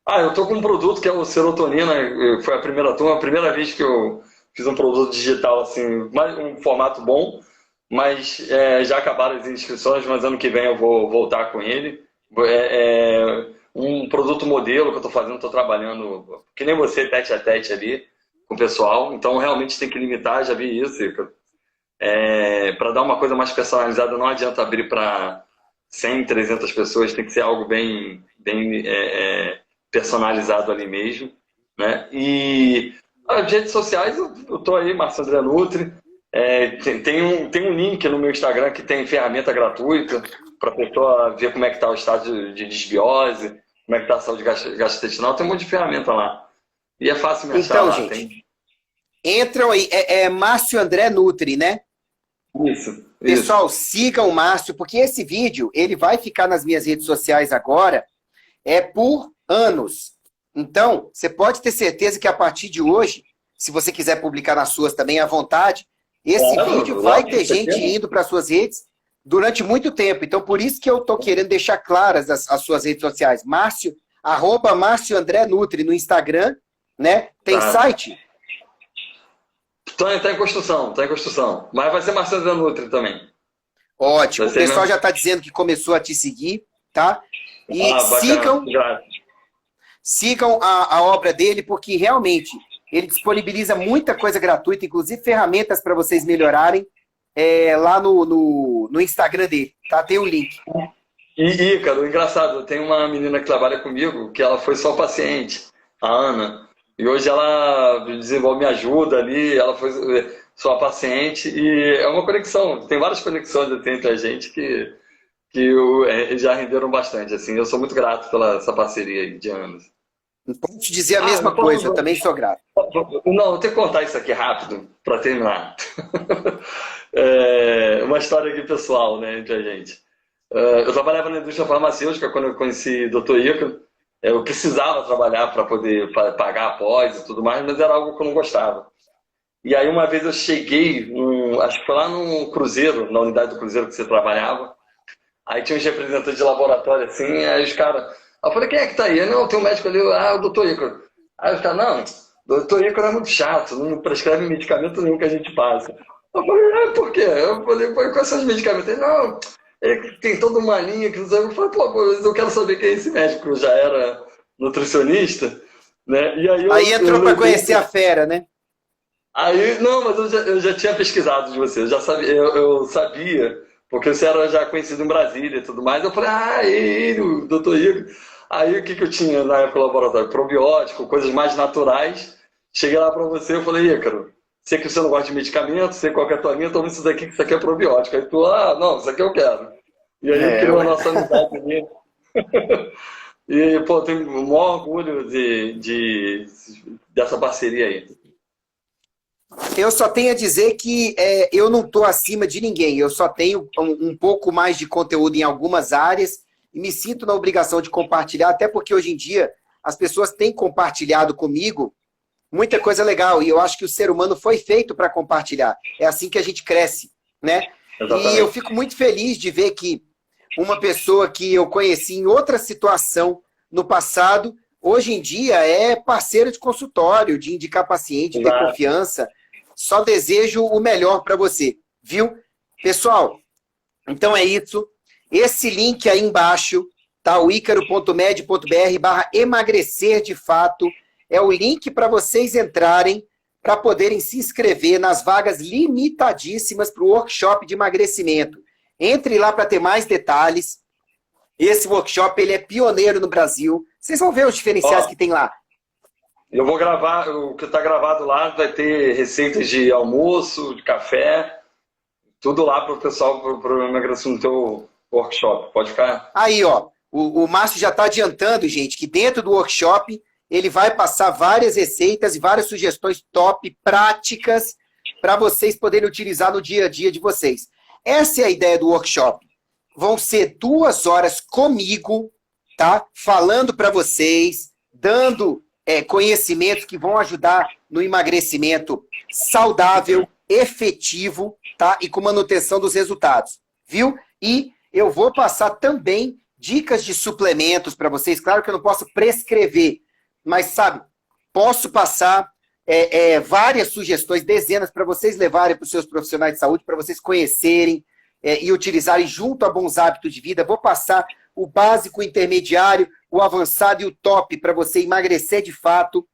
Eu tô com um produto que é o Serotonina, foi a primeira turma, a primeira vez que eu fiz um produto digital, assim, um formato bom, mas já acabaram as inscrições, mas ano que vem eu vou voltar com ele. Um produto modelo que eu estou fazendo, estou trabalhando, que nem você, tete a tete ali, com o pessoal, então realmente tem que limitar, já vi isso, para dar uma coisa mais personalizada, não adianta abrir para 100, 300 pessoas, tem que ser algo bem personalizado ali mesmo, né? E as redes sociais, eu estou aí, Márcio André Nutri, tem um link no meu Instagram que tem ferramenta gratuita para a pessoa ver como é que está o estado de desbiose, como é que está a saúde gastrointestinal, tem um monte de ferramenta lá. E é fácil me achar lá. Gente, entram aí, Márcio André Nutri, né? Isso. Pessoal, sigam o Márcio, porque esse vídeo, ele vai ficar nas minhas redes sociais agora, por anos. Então, você pode ter certeza que a partir de hoje, se você quiser publicar nas suas também à vontade, esse vídeo vai ter gente indo para as suas redes durante muito tempo. Então, por isso que eu estou querendo deixar claras as suas redes sociais. Márcio, @Márcio André Nutri no Instagram, né? Tem site? Está em construção. Mas vai ser Márcio André Nutri também. Ótimo. O pessoal já está dizendo que começou a te seguir, tá? E sigam a obra dele, porque realmente ele disponibiliza muita coisa gratuita, inclusive ferramentas para vocês melhorarem lá no Instagram dele, tá? Tem o link. E, cara, o engraçado, tem uma menina que trabalha comigo, que ela foi só paciente, a Ana, e hoje ela desenvolve me ajuda ali, ela foi só paciente, e é uma conexão, tem várias conexões entre a gente que já renderam bastante, assim, eu sou muito grato pela essa parceria aí de anos. Posso te dizer a mesma coisa, eu também sou grato. Não, eu tenho que contar isso aqui rápido, para terminar. Uma história aqui pessoal, né, entre a gente. Eu trabalhava na indústria farmacêutica quando eu conheci o Dr. Ícaro. Eu precisava trabalhar para poder pagar após e tudo mais, mas era algo que eu não gostava. E aí uma vez eu cheguei, acho que foi lá no Cruzeiro, na unidade do Cruzeiro que você trabalhava. Aí tinha uns representantes de laboratório assim, aí os caras... Eu falei, quem é que tá aí? Não, tem um médico ali, o Dr. Ícaro. Aí os caras, não, o Dr. Ícaro é muito chato, não prescreve medicamento nenhum que a gente passa. Eu falei, por quê? Eu falei, quais são os medicamentos? Ele, não... Ele tem toda uma linha que eu falei, pô, eu quero saber quem é esse médico. Eu já era nutricionista, né? E aí entrou para conhecer a fera, né? Aí, não, mas eu já tinha pesquisado de você, eu sabia, porque você era já conhecido em Brasília e tudo mais. Eu falei, ele, o doutor Igor. Aí o que eu tinha na época do laboratório? Probiótico, coisas mais naturais. Cheguei lá para você, eu falei, Ícaro, sei que você não gosta de medicamento, sei qual que é a tua linha, toma isso daqui, que isso aqui é probiótico. Aí tu, não, isso aqui eu quero. E aí criou a nossa amizade ali. E, pô, tenho o maior orgulho dessa parceria aí. Eu só tenho a dizer que eu não estou acima de ninguém, eu só tenho um pouco mais de conteúdo em algumas áreas e me sinto na obrigação de compartilhar, até porque hoje em dia as pessoas têm compartilhado comigo muita coisa legal, e eu acho que o ser humano foi feito para compartilhar. É assim que a gente cresce, né? Exatamente. E eu fico muito feliz de ver que uma pessoa que eu conheci em outra situação no passado, hoje em dia é parceira de consultório, de indicar paciente, de ter confiança. Só desejo o melhor para você, viu? Pessoal, então é isso. Esse link aí embaixo, tá? O icaro.med.br/emagrecer de fato. É o link para vocês entrarem para poderem se inscrever nas vagas limitadíssimas para o workshop de emagrecimento. Entre lá para ter mais detalhes. Esse workshop ele é pioneiro no Brasil. Vocês vão ver os diferenciais que tem lá. Eu vou gravar, o que está gravado lá vai ter receitas de almoço, de café, tudo lá para o pessoal, para o emagrecimento no teu workshop. Pode ficar? Aí, ó, o Márcio já está adiantando, gente, que dentro do workshop ele vai passar várias receitas e várias sugestões top, práticas, para vocês poderem utilizar no dia a dia de vocês. Essa é a ideia do workshop. Vão ser 2 horas comigo, tá? Falando para vocês, dando conhecimentos que vão ajudar no emagrecimento saudável, efetivo, tá? E com manutenção dos resultados, viu? E eu vou passar também dicas de suplementos para vocês. Claro que eu não posso prescrever, mas, sabe, posso passar várias sugestões, dezenas, para vocês levarem para os seus profissionais de saúde, para vocês conhecerem e utilizarem junto a bons hábitos de vida. Vou passar o básico, o intermediário, o avançado e o top para você emagrecer de fato,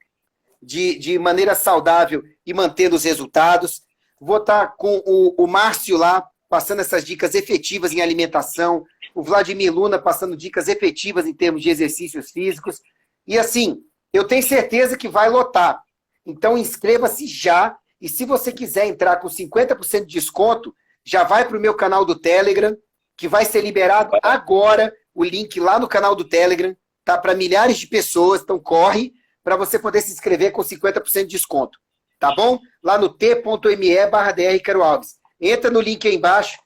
de maneira saudável e mantendo os resultados. Vou estar com o Márcio lá, passando essas dicas efetivas em alimentação, o Vladimir Luna passando dicas efetivas em termos de exercícios físicos. E assim, eu tenho certeza que vai lotar. Então inscreva-se já, e se você quiser entrar com 50% de desconto, já vai para o meu canal do Telegram, que vai ser liberado agora, o link lá no canal do Telegram, tá? Para milhares de pessoas, então corre para você poder se inscrever com 50% de desconto, tá bom? Lá no t.me/drricaroalves. Entra no link aí embaixo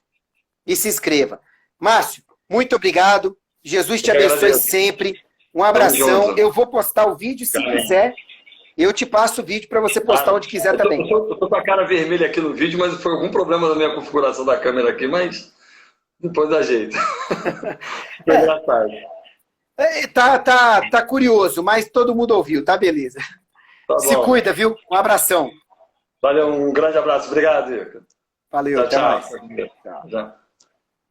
e se inscreva. Márcio, muito obrigado. Jesus te abençoe sempre. Um abração. Eu vou postar o vídeo, se quiser. Eu te passo o vídeo para você postar onde quiser também. Eu tô com a cara vermelha aqui no vídeo, mas foi algum problema na minha configuração da câmera aqui, mas depois dá jeito. Foi engraçado. Tá curioso, mas todo mundo ouviu, tá? Beleza. Tá se cuida, viu? Um abração. Valeu, um grande abraço. Obrigado, Ica. Valeu, tchau, até tchau. mais. Tchau.